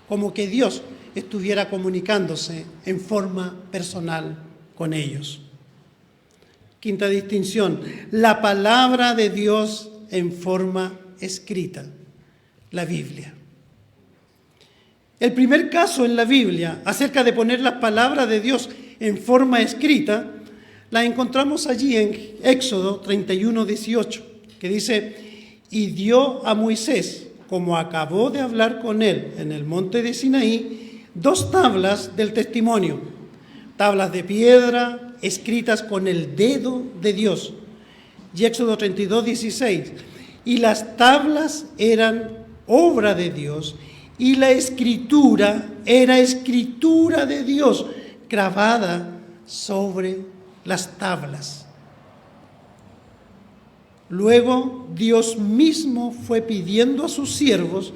D: como que Dios estuviera comunicándose en forma personal con ellos. Quinta distinción, la palabra de Dios en forma escrita, la Biblia. El primer caso en la Biblia acerca de poner las palabras de Dios en forma escrita, la encontramos allí en Éxodo 31:18, que dice, y dio a Moisés, como acabó de hablar con él en el monte de Sinaí, 2 tablas del testimonio, tablas de piedra escritas con el dedo de Dios. Y Éxodo 32:16, y las tablas eran obra de Dios, y la escritura era escritura de Dios, grabada sobre las tablas. Luego Dios mismo fue pidiendo a sus siervos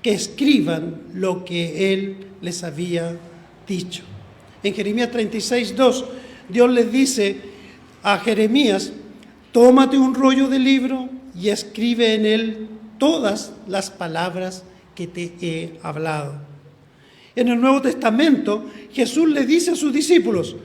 D: que escriban lo que Él les había dicho. En Jeremías 36:2, Dios les dice a Jeremías, tómate un rollo de libro y escribe en él todas las palabras que te he hablado. En el Nuevo Testamento, Jesús le dice a sus discípulos,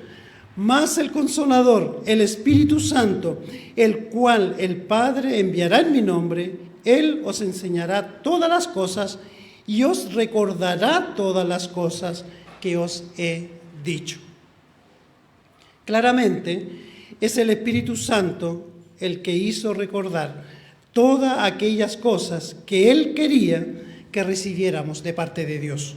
D: mas el Consolador, el Espíritu Santo, el cual el Padre enviará en mi nombre, Él os enseñará todas las cosas y os recordará todas las cosas que os he dicho. Claramente, es el Espíritu Santo el que hizo recordar todas aquellas cosas que Él quería que recibiéramos de parte de Dios.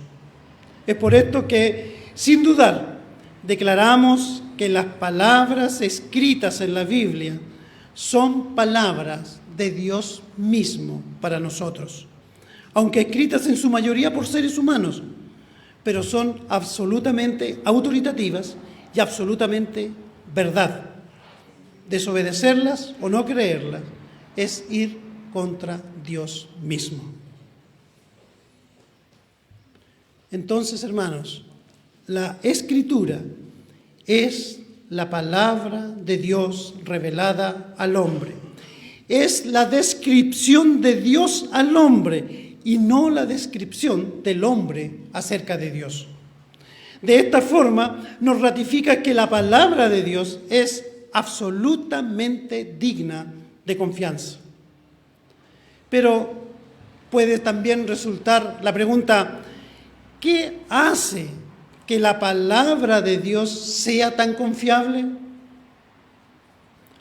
D: Es por esto que, sin dudar, declaramos que las palabras escritas en la Biblia son palabras de Dios mismo para nosotros, aunque escritas en su mayoría por seres humanos, pero son absolutamente autoritativas y absolutamente verdad. Desobedecerlas o no creerlas es ir contra Dios mismo. Entonces, hermanos, la Escritura es la palabra de Dios revelada al hombre. Es la descripción de Dios al hombre y no la descripción del hombre acerca de Dios. De esta forma nos ratifica que la palabra de Dios es absolutamente digna de confianza. Pero puede también resultar la pregunta, ¿qué hace que la palabra de Dios sea tan confiable?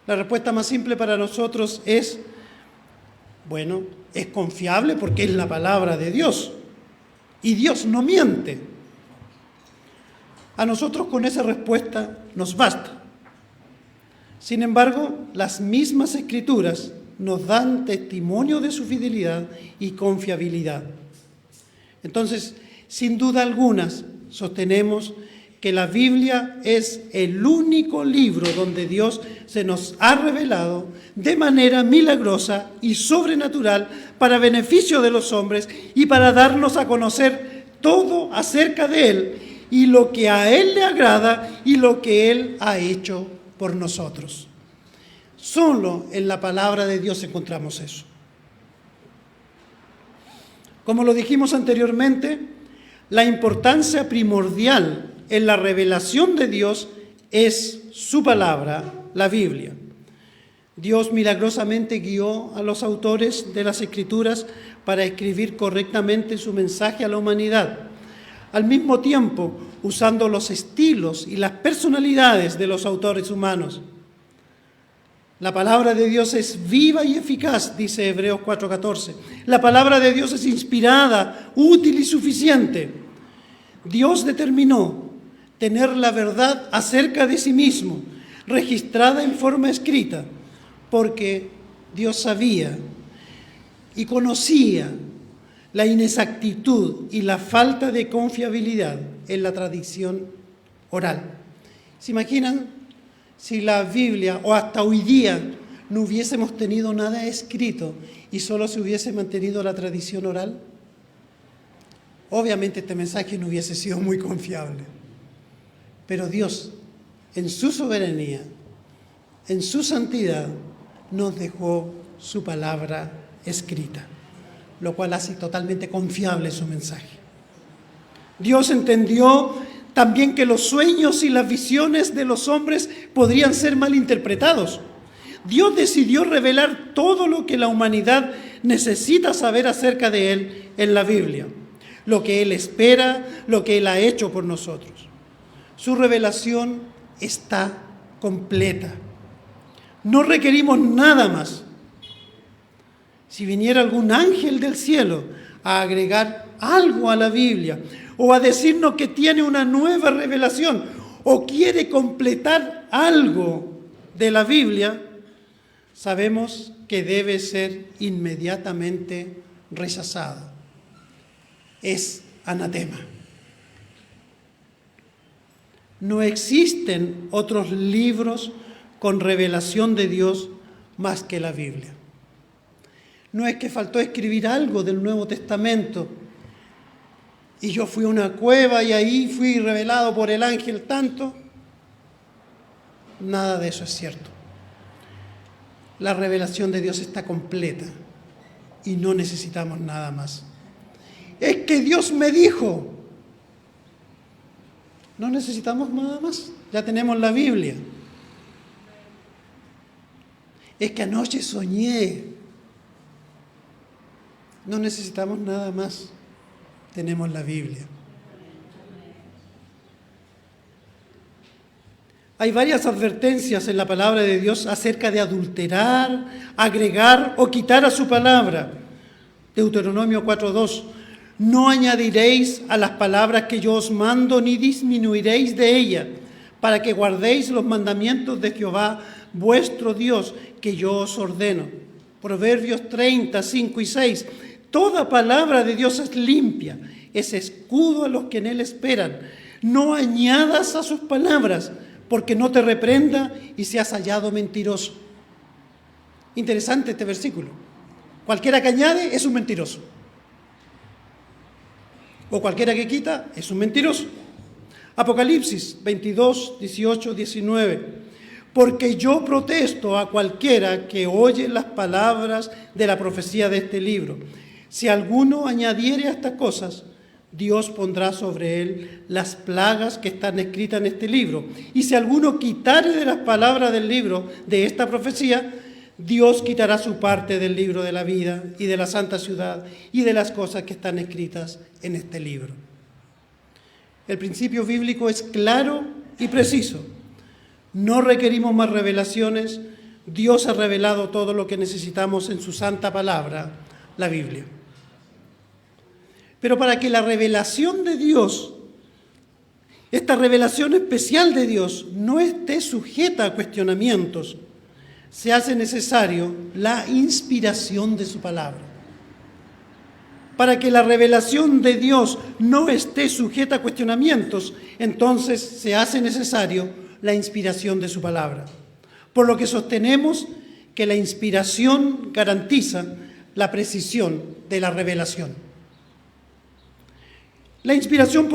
D: La respuesta más simple para nosotros es, bueno, es confiable porque es la palabra de Dios y Dios no miente. A nosotros con esa respuesta nos basta. Sin embargo, las mismas Escrituras nos dan testimonio de su fidelidad y confiabilidad. Entonces, sin duda alguna, sostenemos que la Biblia es el único libro donde Dios se nos ha revelado de manera milagrosa y sobrenatural para beneficio de los hombres y para darnos a conocer todo acerca de Él y lo que a Él le agrada y lo que Él ha hecho por nosotros. Solo en la palabra de Dios encontramos eso. Como lo dijimos anteriormente, la importancia primordial en la revelación de Dios es su palabra, la Biblia. Dios milagrosamente guió a los autores de las Escrituras para escribir correctamente su mensaje a la humanidad, al mismo tiempo usando los estilos y las personalidades de los autores humanos. La palabra de Dios es viva y eficaz, dice Hebreos 4:14. La palabra de Dios es inspirada, útil y suficiente. Dios determinó tener la verdad acerca de sí mismo, registrada en forma escrita, porque Dios sabía y conocía la inexactitud y la falta de confiabilidad en la tradición oral. ¿Se imaginan si la Biblia, o hasta hoy día, no hubiésemos tenido nada escrito y solo se hubiese mantenido la tradición oral? Obviamente este mensaje no hubiese sido muy confiable. Pero Dios, en su soberanía, en su santidad, nos dejó su palabra escrita, lo cual hace totalmente confiable su mensaje. Dios entendió también que los sueños y las visiones de los hombres podrían ser malinterpretados. Dios decidió revelar todo lo que la humanidad necesita saber acerca de Él en la Biblia, lo que Él espera, lo que Él ha hecho por nosotros. Su revelación está completa. No requerimos nada más. Si viniera algún ángel del cielo a agregar algo a la Biblia o a decirnos que tiene una nueva revelación o quiere completar algo de la Biblia, sabemos que debe ser inmediatamente rechazado. Es anatema. No existen otros libros con revelación de Dios más que la Biblia. No es que faltó escribir algo del Nuevo Testamento y yo fui a una cueva y ahí fui revelado por el ángel tanto. Nada de eso es cierto. La revelación de Dios está completa y no necesitamos nada más. Es que Dios me dijo. No necesitamos nada más. Ya tenemos la Biblia. Es que anoche soñé. No necesitamos nada más. Tenemos la Biblia. Hay varias advertencias en la palabra de Dios acerca de adulterar, agregar o quitar a su palabra. Deuteronomio 4:2. No añadiréis a las palabras que yo os mando, ni disminuiréis de ellas, para que guardéis los mandamientos de Jehová, vuestro Dios, que yo os ordeno. Proverbios 30, 5 y 6. Toda palabra de Dios es limpia, es escudo a los que en él esperan. No añadas a sus palabras, porque no te reprenda y seas hallado mentiroso. Interesante este versículo. Cualquiera que añade es un mentiroso. O cualquiera que quita es un mentiroso. Apocalipsis 22, 18, 19. Porque yo protesto a cualquiera que oye las palabras de la profecía de este libro. Si alguno añadiere a estas cosas, Dios pondrá sobre él las plagas que están escritas en este libro. Y si alguno quitare de las palabras del libro de esta profecía, Dios quitará su parte del libro de la vida y de la santa ciudad y de las cosas que están escritas en este libro. El principio bíblico es claro y preciso. No requerimos más revelaciones. Dios ha revelado todo lo que necesitamos en su santa palabra, la Biblia. Pero para que la revelación de Dios, esta revelación especial de Dios, no esté sujeta a cuestionamientos, se hace necesario la inspiración de su palabra. Para que la revelación de Dios no esté sujeta a cuestionamientos, entonces se hace necesario la inspiración de su palabra. Por lo que sostenemos que la inspiración garantiza la precisión de la revelación. La inspiración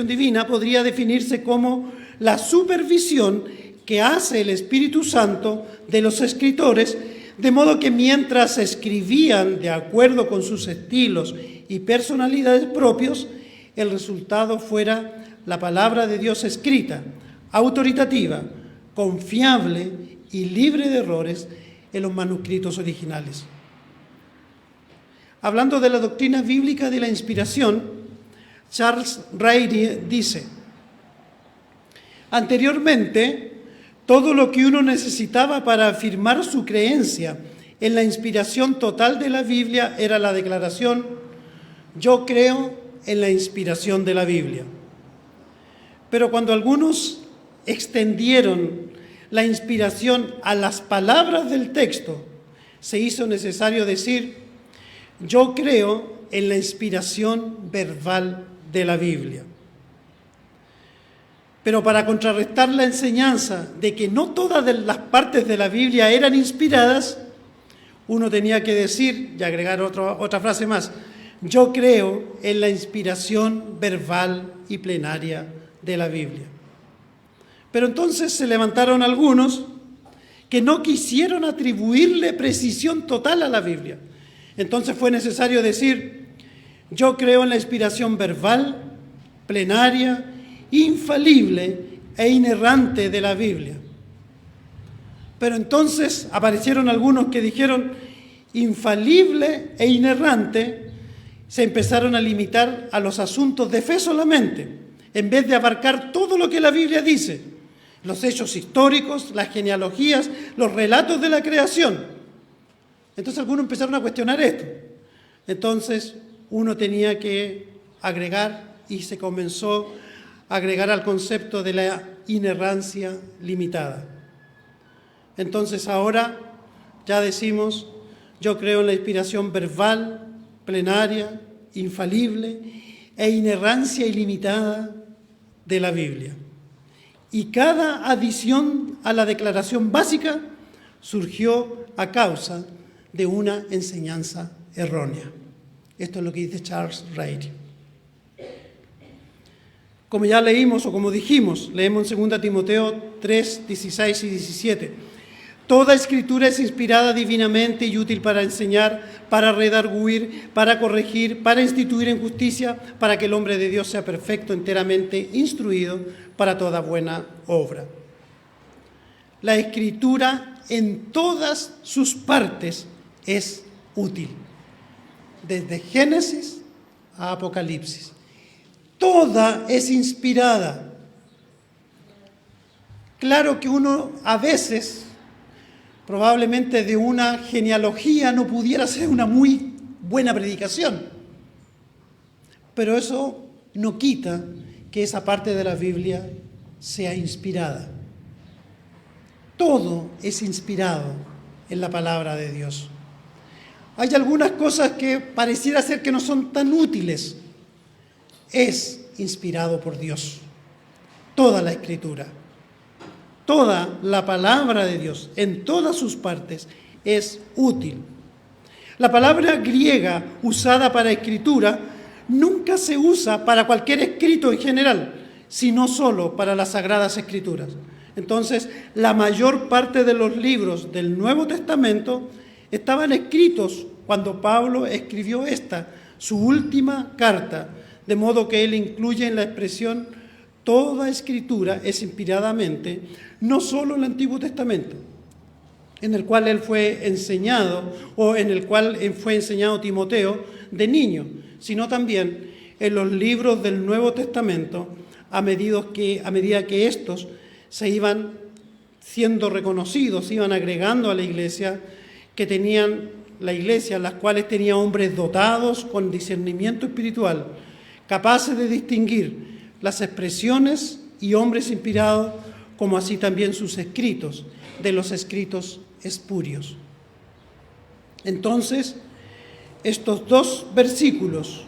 D: divina podría definirse como la supervisión que hace el Espíritu Santo de los escritores, de modo que mientras escribían de acuerdo con sus estilos y personalidades propios, el resultado fuera la palabra de Dios escrita, autoritativa, confiable y libre de errores en los manuscritos originales. Hablando de la doctrina bíblica de la inspiración, Charles Ryrie dice: anteriormente, todo lo que uno necesitaba para afirmar su creencia en la inspiración total de la Biblia era la declaración: yo creo en la inspiración de la Biblia. Pero cuando algunos extendieron la inspiración a las palabras del texto, se hizo necesario decir: yo creo en la inspiración verbal de la Biblia. Pero para contrarrestar la enseñanza de que no todas las partes de la Biblia eran inspiradas, uno tenía que decir, y agregar otra frase más: yo creo en la inspiración verbal y plenaria de la Biblia. Pero entonces se levantaron algunos que no quisieron atribuirle precisión total a la Biblia. Entonces fue necesario decir: yo creo en la inspiración verbal, plenaria, infalible e inerrante de la Biblia. Pero entonces aparecieron algunos que dijeron infalible e inerrante, se empezaron a limitar a los asuntos de fe solamente, en vez de abarcar todo lo que la Biblia dice, los hechos históricos, las genealogías, los relatos de la creación. Entonces algunos empezaron a cuestionar esto. Entonces uno tenía que agregar, y se comenzó a agregar al concepto de la inerrancia limitada. Entonces ahora ya decimos: yo creo en la inspiración verbal, plenaria, infalible e inerrancia ilimitada de la Biblia. Y cada adición a la declaración básica surgió a causa de una enseñanza errónea. Esto es lo que dice Charles Reid. Como ya leímos, o como dijimos, leemos en 2 Timoteo 3, 16 y 17. Toda escritura es inspirada divinamente y útil para enseñar, para redarguir, para corregir, para instituir en justicia, para que el hombre de Dios sea perfecto, enteramente instruido para toda buena obra. La escritura en todas sus partes es útil, desde Génesis a Apocalipsis. Toda es inspirada. Claro que uno a veces, probablemente de una genealogía, no pudiera ser una muy buena predicación, pero eso no quita que esa parte de la Biblia sea inspirada. Todo es inspirado en la palabra de Dios. Hay algunas cosas que pareciera ser que no son tan útiles. Es inspirado por Dios. Toda la Escritura, toda la palabra de Dios, en todas sus partes, es útil. La palabra griega usada para escritura nunca se usa para cualquier escrito en general, sino solo para las Sagradas Escrituras. Entonces, la mayor parte de los libros del Nuevo Testamento estaban escritos cuando Pablo escribió su última carta, de modo que él incluye en la expresión toda escritura es inspiradamente, no solo el Antiguo Testamento, en el cual él fue enseñado, o en el cual fue enseñado Timoteo de niño, sino también en los libros del Nuevo Testamento, a medida que estos se iban siendo reconocidos, se iban agregando a la iglesia, las cuales tenía hombres dotados con discernimiento espiritual, capaces de distinguir las expresiones y hombres inspirados, como así también sus escritos, de los escritos espurios. Entonces, estos dos versículos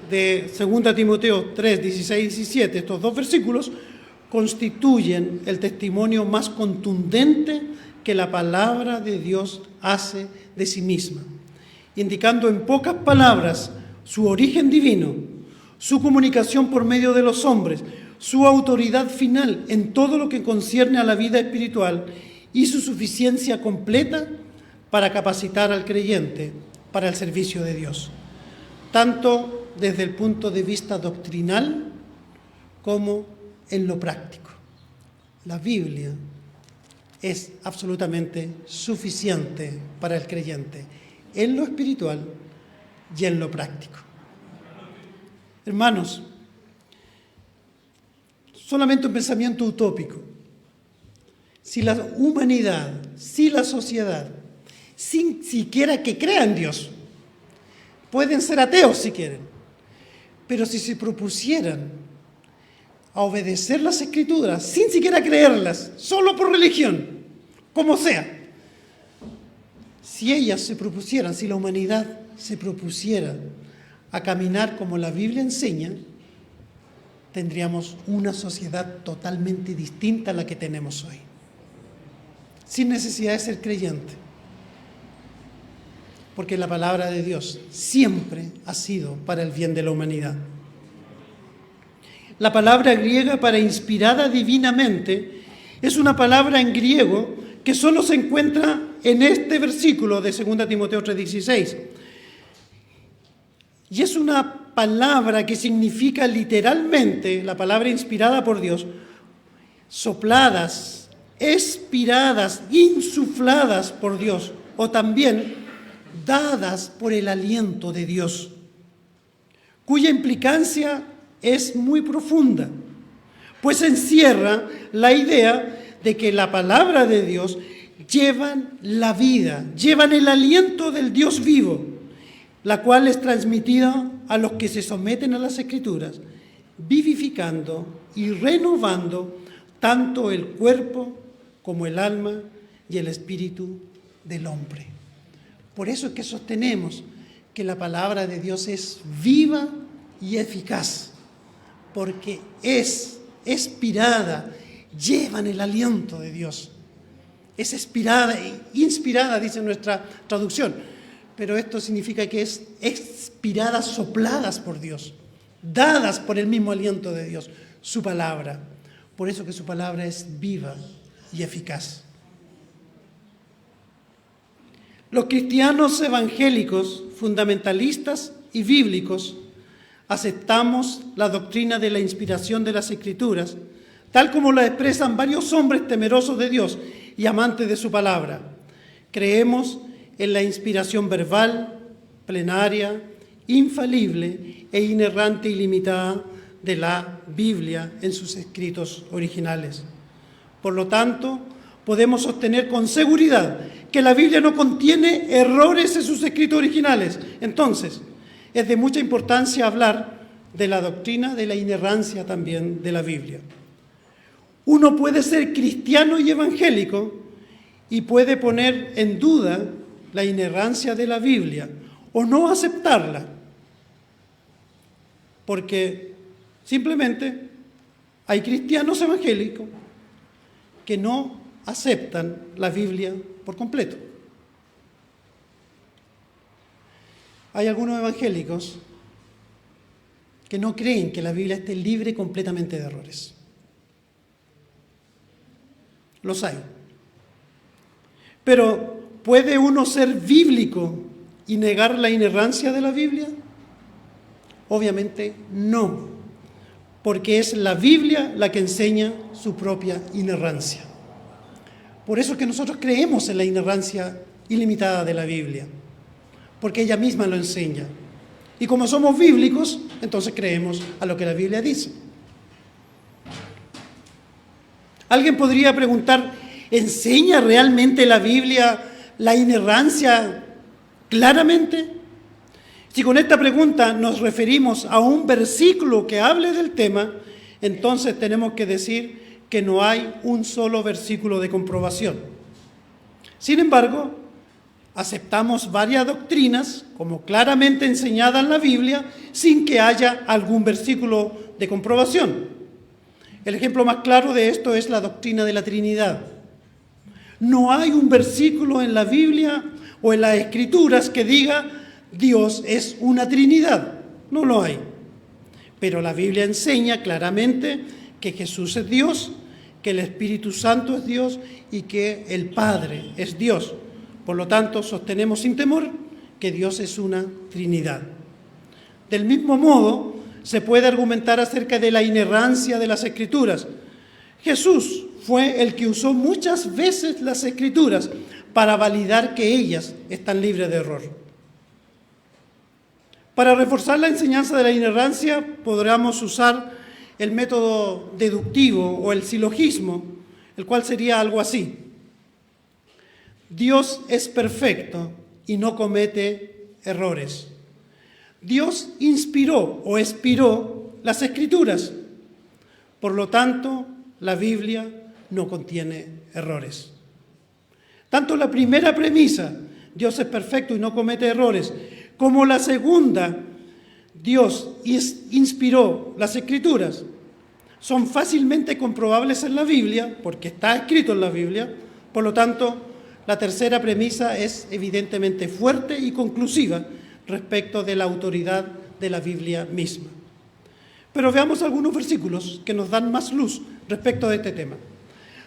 D: de 2 Timoteo 3, 16 y 17, estos dos versículos constituyen el testimonio más contundente que la palabra de Dios hace de sí misma, indicando en pocas palabras su origen divino, su comunicación por medio de los hombres, su autoridad final en todo lo que concierne a la vida espiritual y su suficiencia completa para capacitar al creyente para el servicio de Dios, tanto desde el punto de vista doctrinal como en lo práctico. La Biblia es absolutamente suficiente para el creyente en lo espiritual y en lo práctico. Hermanos, solamente un pensamiento utópico. Si la humanidad, si la sociedad, sin siquiera que crea en Dios, pueden ser ateos si quieren, pero si se propusieran a obedecer las Escrituras sin siquiera creerlas, solo por religión, como sea, si la humanidad se propusiera a caminar como la Biblia enseña, tendríamos una sociedad totalmente distinta a la que tenemos hoy, sin necesidad de ser creyente, porque la palabra de Dios siempre ha sido para el bien de la humanidad. La palabra griega para inspirada divinamente es una palabra en griego que solo se encuentra en este versículo de 2 Timoteo 3:16. Y es una palabra que significa literalmente, la palabra inspirada por Dios, sopladas, expiradas, insufladas por Dios, o también dadas por el aliento de Dios, cuya implicancia es muy profunda, pues encierra la idea de que la palabra de Dios llevan la vida, llevan el aliento del Dios vivo, la cual es transmitida a los que se someten a las Escrituras, vivificando y renovando tanto el cuerpo como el alma y el espíritu del hombre. Por eso es que sostenemos que la palabra de Dios es viva y eficaz, porque es inspirada, llevan el aliento de Dios. Es inspirada, dice nuestra traducción, pero esto significa que es expiradas, sopladas por Dios, dadas por el mismo aliento de Dios, su palabra. Por eso que su palabra es viva y eficaz. Los cristianos evangélicos, fundamentalistas y bíblicos aceptamos la doctrina de la inspiración de las Escrituras, tal como la expresan varios hombres temerosos de Dios y amantes de su palabra. Creemos en la inspiración verbal, plenaria, infalible e inerrante y limitada de la Biblia en sus escritos originales. Por lo tanto, podemos sostener con seguridad que la Biblia no contiene errores en sus escritos originales. Entonces, es de mucha importancia hablar de la doctrina de la inerrancia también de la Biblia. Uno puede ser cristiano y evangélico y puede poner en duda la inerrancia de la Biblia o no aceptarla, porque simplemente hay cristianos evangélicos que no aceptan la Biblia por completo. Hay algunos evangélicos que no creen que la Biblia esté libre completamente de errores. Los hay. Pero, ¿puede uno ser bíblico y negar la inerrancia de la Biblia? Obviamente no, porque es la Biblia la que enseña su propia inerrancia. Por eso es que nosotros creemos en la inerrancia ilimitada de la Biblia, porque ella misma lo enseña. Y como somos bíblicos, entonces creemos a lo que la Biblia dice. Alguien podría preguntar, ¿enseña realmente la Biblia la inerrancia claramente? Si con esta pregunta nos referimos a un versículo que hable del tema, entonces tenemos que decir que no hay un solo versículo de comprobación. Sin embargo, aceptamos varias doctrinas como claramente enseñadas en la Biblia sin que haya algún versículo de comprobación. El ejemplo más claro de esto es la doctrina de la Trinidad. No hay un versículo en la Biblia o en las Escrituras que diga Dios es una Trinidad. No lo hay. Pero la Biblia enseña claramente que Jesús es Dios, que el Espíritu Santo es Dios y que el Padre es Dios. Por lo tanto, sostenemos sin temor que Dios es una Trinidad. Del mismo modo, se puede argumentar acerca de la inerrancia de las Escrituras. Jesús fue el que usó muchas veces las Escrituras para validar que ellas están libres de error. Para reforzar la enseñanza de la inerrancia, podríamos usar el método deductivo o el silogismo, el cual sería algo así. Dios es perfecto y no comete errores. Dios inspiró o expiró las Escrituras. Por lo tanto, la Biblia no contiene errores. Tanto la primera premisa, Dios es perfecto y no comete errores, como la segunda, Dios inspiró las Escrituras, son fácilmente comprobables en la Biblia, porque está escrito en la Biblia. Por lo tanto, la tercera premisa es evidentemente fuerte y conclusiva respecto de la autoridad de la Biblia misma. Pero veamos algunos versículos que nos dan más luz respecto de este tema.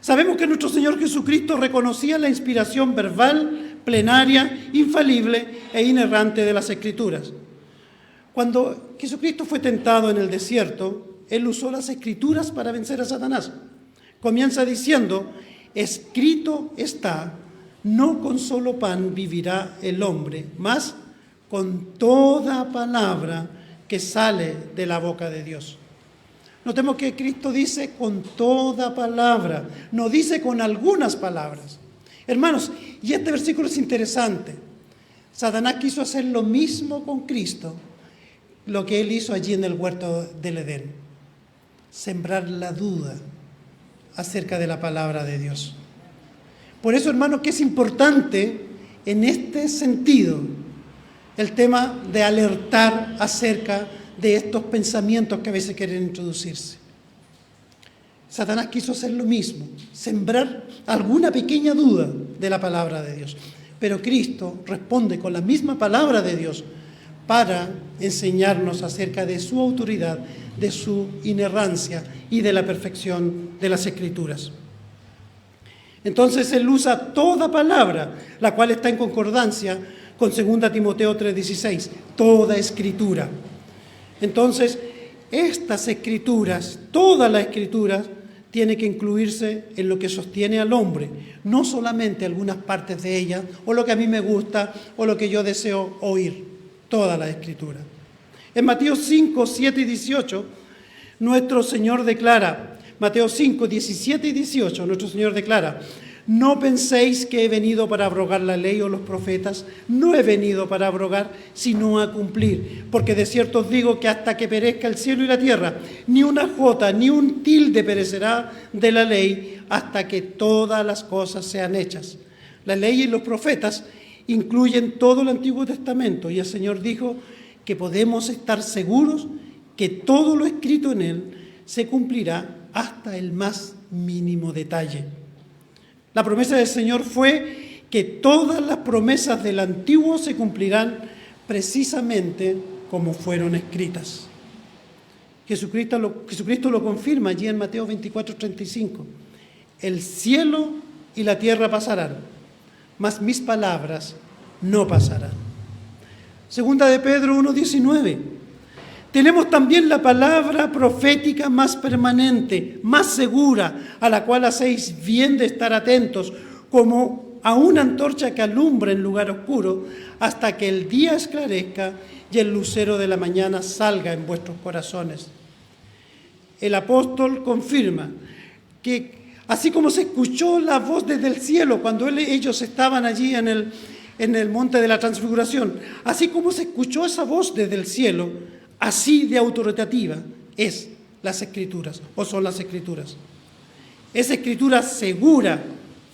D: Sabemos que nuestro Señor Jesucristo reconocía la inspiración verbal, plenaria, infalible e inerrante de las Escrituras. Cuando Jesucristo fue tentado en el desierto, Él usó las Escrituras para vencer a Satanás. Comienza diciendo: escrito está, no con solo pan vivirá el hombre, mas con toda palabra que sale de la boca de Dios. Notemos que Cristo dice con toda palabra, no dice con algunas palabras. Hermanos, y este versículo es interesante. Satanás quiso hacer lo mismo con Cristo, lo que él hizo allí en el huerto del Edén: sembrar la duda acerca de la palabra de Dios. Por eso, hermanos, que es importante en este sentido el tema de alertar acerca de estos pensamientos que a veces quieren introducirse. Satanás quiso hacer lo mismo, sembrar alguna pequeña duda de la palabra de Dios. Pero Cristo responde con la misma palabra de Dios para enseñarnos acerca de su autoridad, de su inerrancia y de la perfección de las Escrituras. Entonces Él usa toda palabra, la cual está en concordancia con 2 Timoteo 3:16, toda Escritura. Entonces, estas Escrituras, toda la Escritura, tiene que incluirse en lo que sostiene al hombre, no solamente algunas partes de ella, o lo que a mí me gusta, o lo que yo deseo oír, toda la Escritura. En Mateo 5, 7 y 18, nuestro Señor declara, Mateo 5, 17 y 18, nuestro Señor declara: no penséis que he venido para abrogar la ley o los profetas. No he venido para abrogar, sino a cumplir. Porque de cierto os digo que hasta que perezca el cielo y la tierra, ni una jota ni un tilde perecerá de la ley, hasta que todas las cosas sean hechas. La ley y los profetas incluyen todo el Antiguo Testamento, y el Señor dijo que podemos estar seguros que todo lo escrito en él se cumplirá hasta el más mínimo detalle. La promesa del Señor fue que todas las promesas del Antiguo se cumplirán precisamente como fueron escritas. Jesucristo lo confirma allí en Mateo 24:35. El cielo y la tierra pasarán, mas mis palabras no pasarán. Segunda de Pedro 1:19. Tenemos también la palabra profética más permanente, más segura, a la cual hacéis bien de estar atentos, como a una antorcha que alumbra en lugar oscuro, hasta que el día esclarezca y el lucero de la mañana salga en vuestros corazones. El apóstol confirma que así como se escuchó la voz desde el cielo cuando ellos estaban allí en el monte de la transfiguración, así como se escuchó esa voz desde el cielo, así de autoritativa es las Escrituras, o son las Escrituras. Es Escritura segura,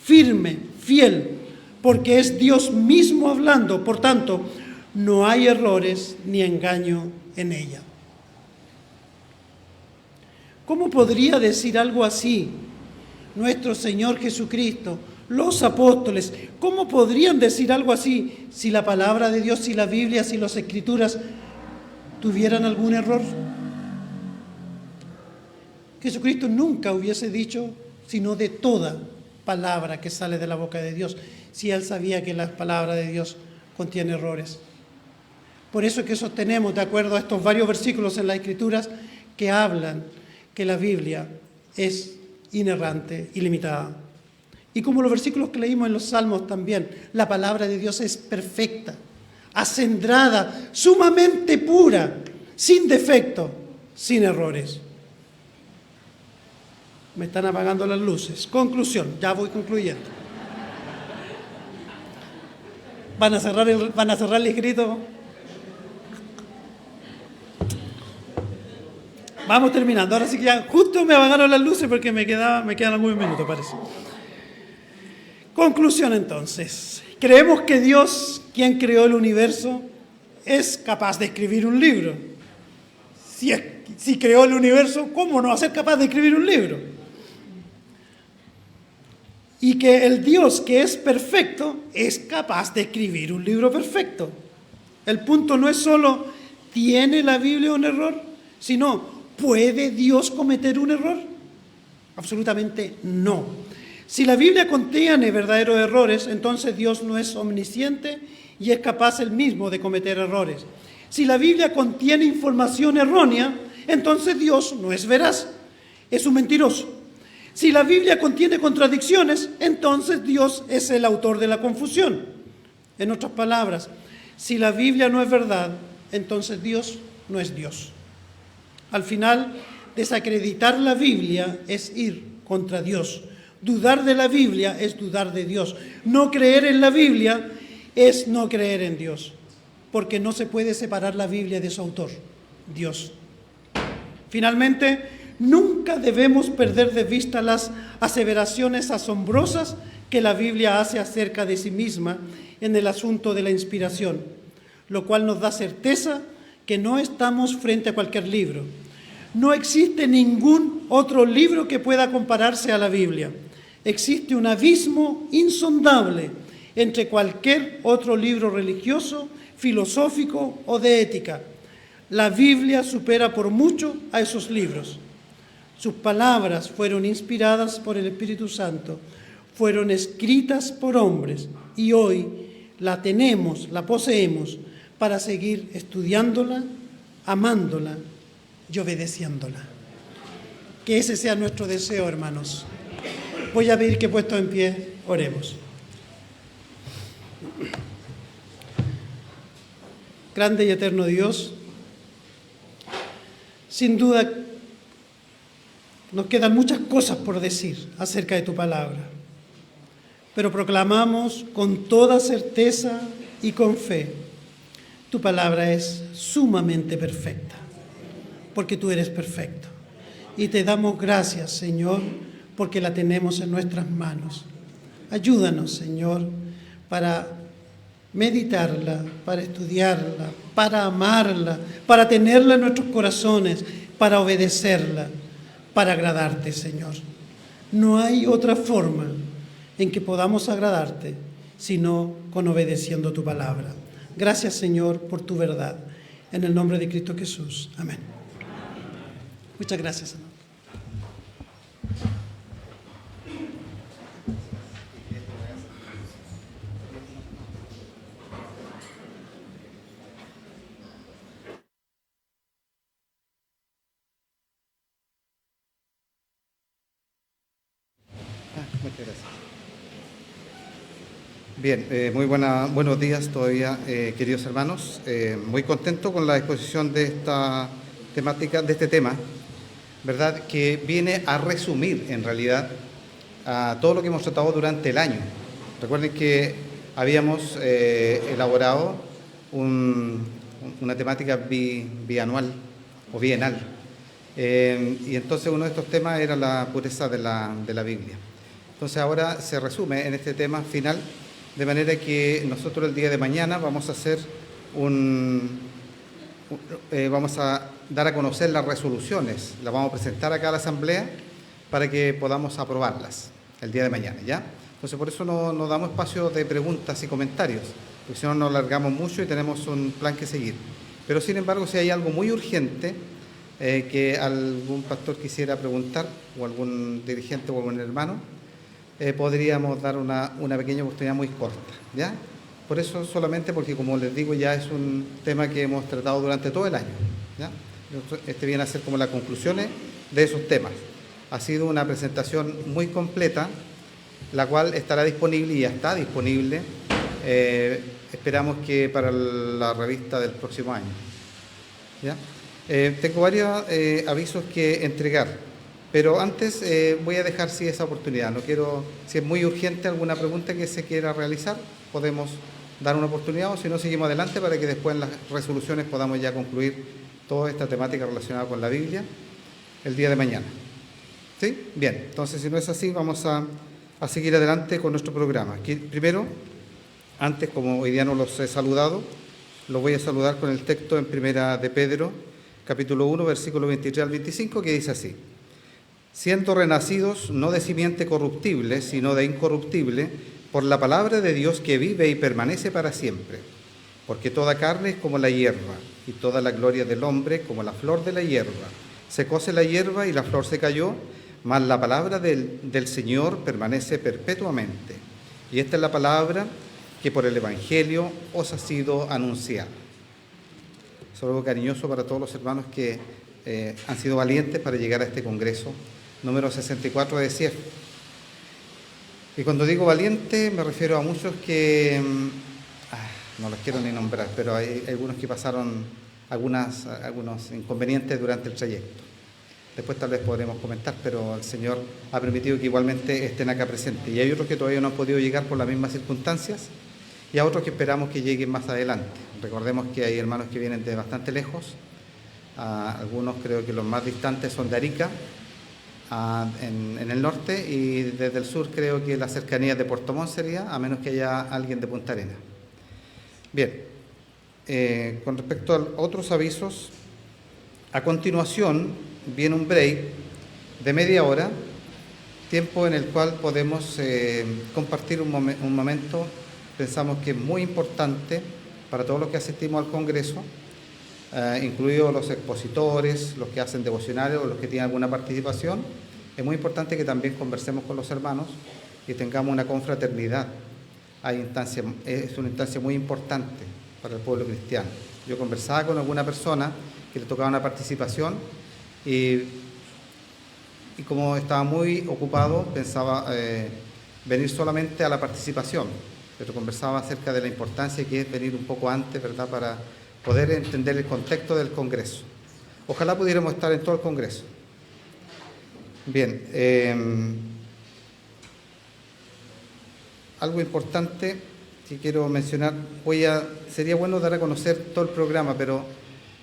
D: firme, fiel, porque es Dios mismo hablando. Por tanto, no hay errores ni engaño en ella. ¿Cómo podría decir algo así nuestro Señor Jesucristo, los apóstoles? ¿Cómo podrían decir algo así si la palabra de Dios, si la Biblia, si las Escrituras tuvieran algún error? Jesucristo nunca hubiese dicho sino de toda palabra que sale de la boca de Dios, si Él sabía que la palabra de Dios contiene errores. Por eso es que sostenemos, de acuerdo a estos varios versículos en las Escrituras, que hablan que la Biblia es inerrante y limitada. Y como los versículos que leímos en los Salmos también, la palabra de Dios es perfecta, acendrada, sumamente pura, sin defecto, sin errores. Me están apagando las luces. Conclusión, ya voy concluyendo. ¿Van a cerrar el escrito? Vamos terminando. Ahora sí que ya justo me apagaron las luces porque me quedan algunos minutos, parece. Conclusión entonces. Creemos que Dios, quien creó el universo, es capaz de escribir un libro. Si creó el universo, ¿cómo no va a ser capaz de escribir un libro? Y que el Dios que es perfecto es capaz de escribir un libro perfecto. El punto no es solo, ¿tiene la Biblia un error? Sino, ¿puede Dios cometer un error? Absolutamente no. Si la Biblia contiene verdaderos errores, entonces Dios no es omnisciente y es capaz él mismo de cometer errores. Si la Biblia contiene información errónea, entonces Dios no es veraz, es un mentiroso. Si la Biblia contiene contradicciones, entonces Dios es el autor de la confusión. En otras palabras, si la Biblia no es verdad, entonces Dios no es Dios. Al final, desacreditar la Biblia es ir contra Dios. Dudar de la Biblia es dudar de Dios. No creer en la Biblia es no creer en Dios, porque no se puede separar la Biblia de su autor, Dios. Finalmente, nunca debemos perder de vista las aseveraciones asombrosas que la Biblia hace acerca de sí misma en el asunto de la inspiración, lo cual nos da certeza que no estamos frente a cualquier libro. No existe ningún otro libro que pueda compararse a la Biblia. Existe un abismo insondable entre cualquier otro libro religioso, filosófico o de ética. La Biblia supera por mucho a esos libros. Sus palabras fueron inspiradas por el Espíritu Santo, fueron escritas por hombres y hoy la tenemos, la poseemos para seguir estudiándola, amándola y obedeciéndola. Que ese sea nuestro deseo, hermanos. Voy a pedir que puestos en pie, oremos. Grande y eterno Dios, sin duda nos quedan muchas cosas por decir acerca de tu palabra, pero proclamamos con toda certeza y con fe, tu palabra es sumamente perfecta, porque tú eres perfecto. Y te damos gracias, Señor, porque la tenemos en nuestras manos. Ayúdanos, Señor, para meditarla, para estudiarla, para amarla, para tenerla en nuestros corazones, para obedecerla, para agradarte, Señor. No hay otra forma en que podamos agradarte, sino con obedeciendo tu palabra. Gracias, Señor, por tu verdad. En el nombre de Cristo Jesús. Amén. Muchas gracias, Señor.
C: Muchas gracias. Bien, buenos días todavía, queridos hermanos. Muy contento con la exposición de esta temática, de este tema, ¿verdad? Que viene a resumir, en realidad, a todo lo que hemos tratado durante el año. Recuerden que habíamos elaborado una temática bianual o bienal. Y entonces uno de estos temas era la pureza de la Biblia. Entonces ahora se resume en este tema final, de manera que nosotros el día de mañana vamos a hacer vamos a dar a conocer las resoluciones, las vamos a presentar acá a la Asamblea para que podamos aprobarlas el día de mañana, ¿ya? Entonces por eso no damos espacio de preguntas y comentarios, porque si no nos alargamos mucho y tenemos un plan que seguir. Pero sin embargo, si hay algo muy urgente que algún pastor quisiera preguntar, o algún dirigente o algún hermano, podríamos dar una pequeña oportunidad muy corta, ¿ya? Por eso solamente porque, como les digo, ya es un tema que hemos tratado durante todo el año, ¿ya? Este viene a ser como las conclusiones de esos temas. Ha sido una presentación muy completa, la cual estará disponible y ya está disponible. Esperamos que para la revista del próximo año, ¿ya? Tengo varios avisos que entregar. Pero antes voy a dejar sí esa oportunidad. No quiero, si es muy urgente alguna pregunta que se quiera realizar, podemos dar una oportunidad, o si no, seguimos adelante para que después en las resoluciones podamos ya concluir toda esta temática relacionada con la Biblia el día de mañana. ¿Sí? Bien, entonces si no es así, vamos a seguir adelante con nuestro programa. Aquí, primero, antes, como hoy día no los he saludado, los voy a saludar con el texto en Primera de Pedro,
E: capítulo 1, versículo 23 al 25, que dice así: siendo renacidos no de simiente corruptible, sino de incorruptible, por la palabra de Dios que vive y permanece para siempre. Porque toda carne es como la hierba, y toda la gloria del hombre como la flor de la hierba. Secóse la hierba y la flor se cayó, mas la palabra del Señor permanece perpetuamente. Y esta es la palabra que por el Evangelio os ha sido anunciada. Saludo cariñoso para todos los hermanos que han sido valientes para llegar a este congreso número 64 de CIEF. Y cuando digo valiente me refiero a muchos que, no los quiero ni nombrar, pero hay algunos que pasaron algunos inconvenientes durante el trayecto. Después tal vez podremos comentar, pero el Señor ha permitido que igualmente estén acá presentes. Y hay otros que todavía no han podido llegar por las mismas circunstancias, y a otros que esperamos que lleguen más adelante. Recordemos que hay hermanos que vienen de bastante lejos, algunos creo que los más distantes son de Arica, en el norte, y desde el sur creo que la cercanía de Puerto Montt sería, a menos que haya alguien de Punta Arenas. Bien, con respecto a otros avisos, a continuación viene un break de media hora, tiempo en el cual podemos compartir un momento, pensamos que es muy importante para todos los que asistimos al Congreso, incluidos los expositores, los que hacen devocionales o los que tienen alguna participación. Es muy importante que también conversemos con los hermanos y tengamos una confraternidad. Es una instancia muy importante para el pueblo cristiano. Yo conversaba con alguna persona que le tocaba una participación y como estaba muy ocupado pensaba venir solamente a la participación, pero conversaba acerca de la importancia que es venir un poco antes, ¿verdad?, para poder entender el contexto del Congreso. Ojalá pudiéramos estar en todo el Congreso. Bien, algo importante que quiero mencionar, sería bueno dar a conocer todo el programa, pero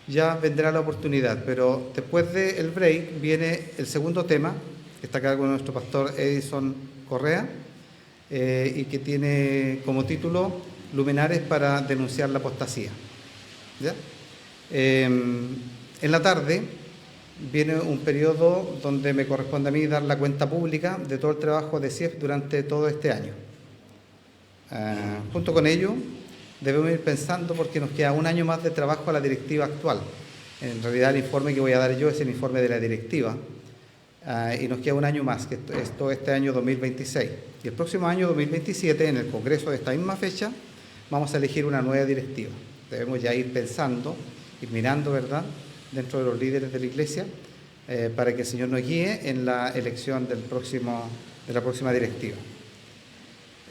E: ya vendrá la oportunidad. Pero después del break viene el segundo tema, que está a cargo de nuestro pastor Edison Correa, y que tiene como título Luminares para denunciar la apostasía. ¿Ya? En la tarde viene un periodo donde me corresponde a mí dar la cuenta pública de todo el trabajo de CIEF durante todo este año. Junto con ello, debemos ir pensando, porque nos queda un año más de trabajo a la directiva actual. En realidad el informe que voy a dar yo es el informe de la directiva, y nos queda un año más, que es todo este año 2026. Y el próximo año 2027, en el Congreso de esta misma fecha, vamos a elegir una nueva directiva. Debemos ya ir pensando, ir mirando, ¿verdad?, dentro de los líderes de la Iglesia, para que el Señor nos guíe en la elección de la próxima directiva.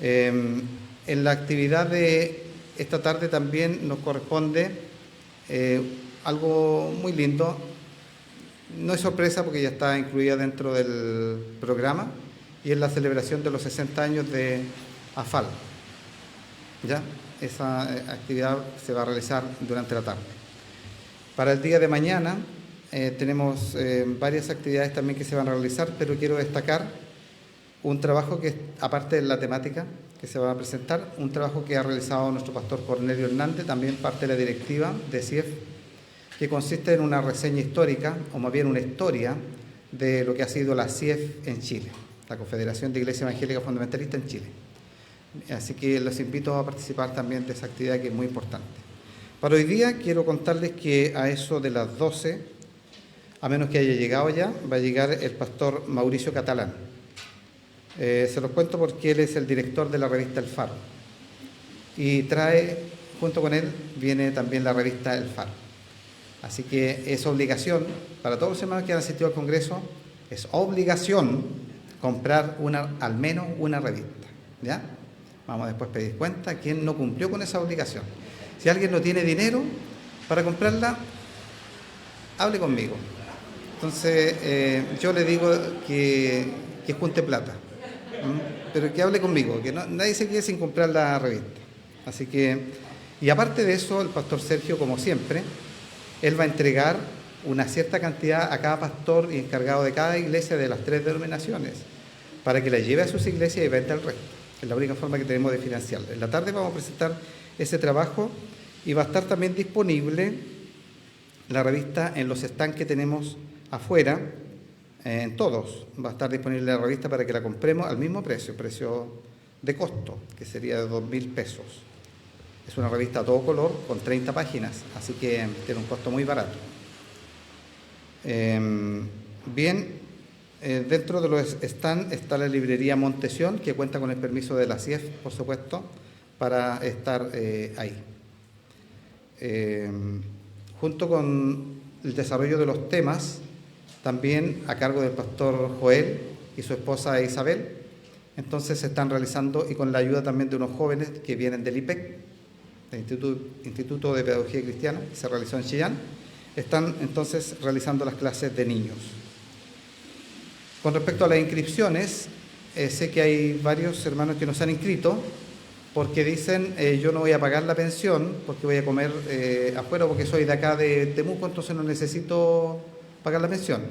E: En la actividad de esta tarde también nos corresponde algo muy lindo. No es sorpresa porque ya está incluida dentro del programa, y es la celebración de los 60 años de AFAL. ¿Ya? Esa actividad se va a realizar durante la tarde. Para el día de mañana tenemos varias actividades también que se van a realizar, pero quiero destacar un trabajo que, aparte de la temática que se va a presentar, un trabajo que ha realizado nuestro pastor Cornelio Hernández, también parte de la directiva de CIEF, que consiste en una reseña histórica, o más bien una historia, de lo que ha sido la CIEF en Chile, la Confederación de Iglesia Evangélica Fundamentalista en Chile. Así que los invito a participar también de esa actividad, que es muy importante. Para hoy día quiero contarles que a eso de las 12, a menos que haya llegado ya, va a llegar el pastor Mauricio Catalán. Se los cuento porque él es el director de la revista El Faro. Y junto con él viene también la revista El Faro. Así que es obligación, para todos los hermanos que han asistido al Congreso, es obligación comprar al menos una revista. ¿Ya? Vamos a después pedir cuenta quién no cumplió con esa obligación. Si alguien no tiene dinero para comprarla, hable conmigo. Entonces, yo le digo que junte plata, pero que hable conmigo, que nadie se quede sin comprar la revista. Así que, y aparte de eso, el pastor Sergio, como siempre, él va a entregar una cierta cantidad a cada pastor y encargado de cada iglesia de las 3 denominaciones, para que la lleve a sus iglesias y venda el resto. Es la única forma que tenemos de financiarla. En la tarde vamos a presentar ese trabajo, y va a estar también disponible la revista en los stands que tenemos afuera, en todos. Va a estar disponible la revista para que la compremos al mismo precio, precio de costo, que sería de 2.000 pesos. Es una revista a todo color con 30 páginas, así que tiene un costo muy barato. Dentro de los stands está la librería Montesión, que cuenta con el permiso de la CIEF, por supuesto, para estar ahí. Junto con el desarrollo de los temas, también a cargo del pastor Joel y su esposa Isabel, entonces se están realizando, y con la ayuda también de unos jóvenes que vienen del IPEC, del Instituto de Pedagogía Cristiana, que se realizó en Chillán, están entonces realizando las clases de niños. Con respecto a las inscripciones, sé que hay varios hermanos que nos han inscrito porque dicen, yo no voy a pagar la pensión porque voy a comer afuera porque soy de acá de Temuco, entonces no necesito pagar la pensión,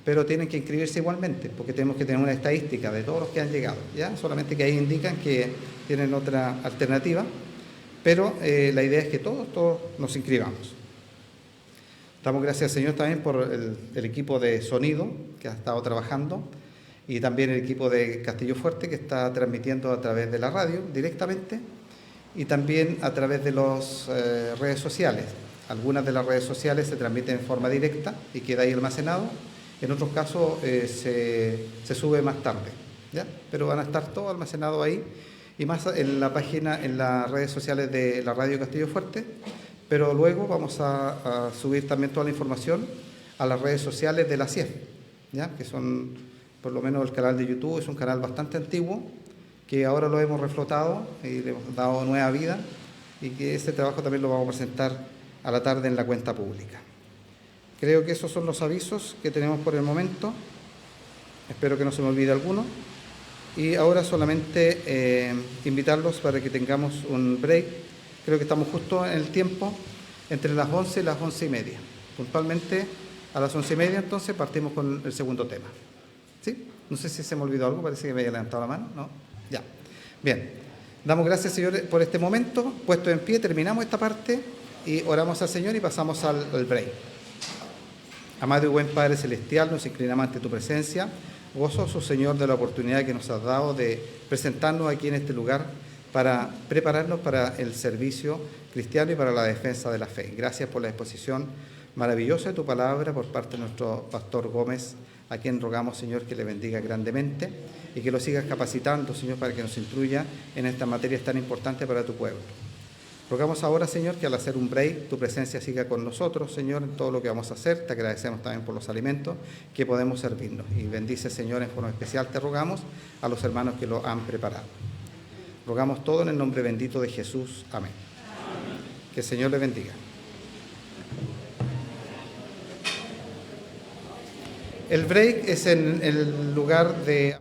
E: pero tienen que inscribirse igualmente porque tenemos que tener una estadística de todos los que han llegado, ¿ya? Solamente que ahí indican que tienen otra alternativa, pero la idea es que todos nos inscribamos. Damos gracias al Señor también por el equipo de sonido que ha estado trabajando y también el equipo de Castillo Fuerte que está transmitiendo a través de la radio directamente y también a través de las redes sociales. Algunas de las redes sociales se transmiten en forma directa y queda ahí almacenado. En otros casos se sube más tarde, ¿ya? Pero van a estar todos almacenados ahí y más en la página, en las redes sociales de la radio Castillo Fuerte. Pero luego vamos a subir también toda la información a las redes sociales de la CIEF, ¿ya? Que son, por lo menos el canal de YouTube es un canal bastante antiguo, que ahora lo hemos reflotado y le hemos dado nueva vida, y que ese trabajo también lo vamos a presentar a la tarde en la cuenta pública. Creo que esos son los avisos que tenemos por el momento. Espero que no se me olvide alguno. Y ahora solamente invitarlos para que tengamos un break. Creo que estamos justo en el tiempo, entre las 11 y las 11:30. Puntualmente a las 11:30 entonces partimos con el segundo tema. ¿Sí? No sé si se me olvidó algo, parece que me había levantado la mano, ¿no? Ya. Bien. Damos gracias, Señor, por este momento. Puesto en pie, terminamos esta parte y oramos al Señor y pasamos al break. Amado y buen Padre Celestial, nos inclinamos ante tu presencia, gozoso, Señor, de la oportunidad que nos has dado de presentarnos aquí en este lugar para prepararnos para el servicio cristiano y para la defensa de la fe. Gracias por la exposición maravillosa de tu palabra por parte de nuestro pastor Gómez, a quien rogamos, Señor, que le bendiga grandemente y que lo sigas capacitando, Señor, para que nos instruya en estas materias tan importantes para tu pueblo. Rogamos ahora, Señor, que al hacer un break, tu presencia siga con nosotros, Señor, en todo lo que vamos a hacer. Te agradecemos también por los alimentos que podemos servirnos. Y bendice, Señor, en forma especial te rogamos a los hermanos que lo han preparado. Rogamos todo en el nombre bendito de Jesús. Amén. Que el Señor le bendiga. El break es en el lugar de...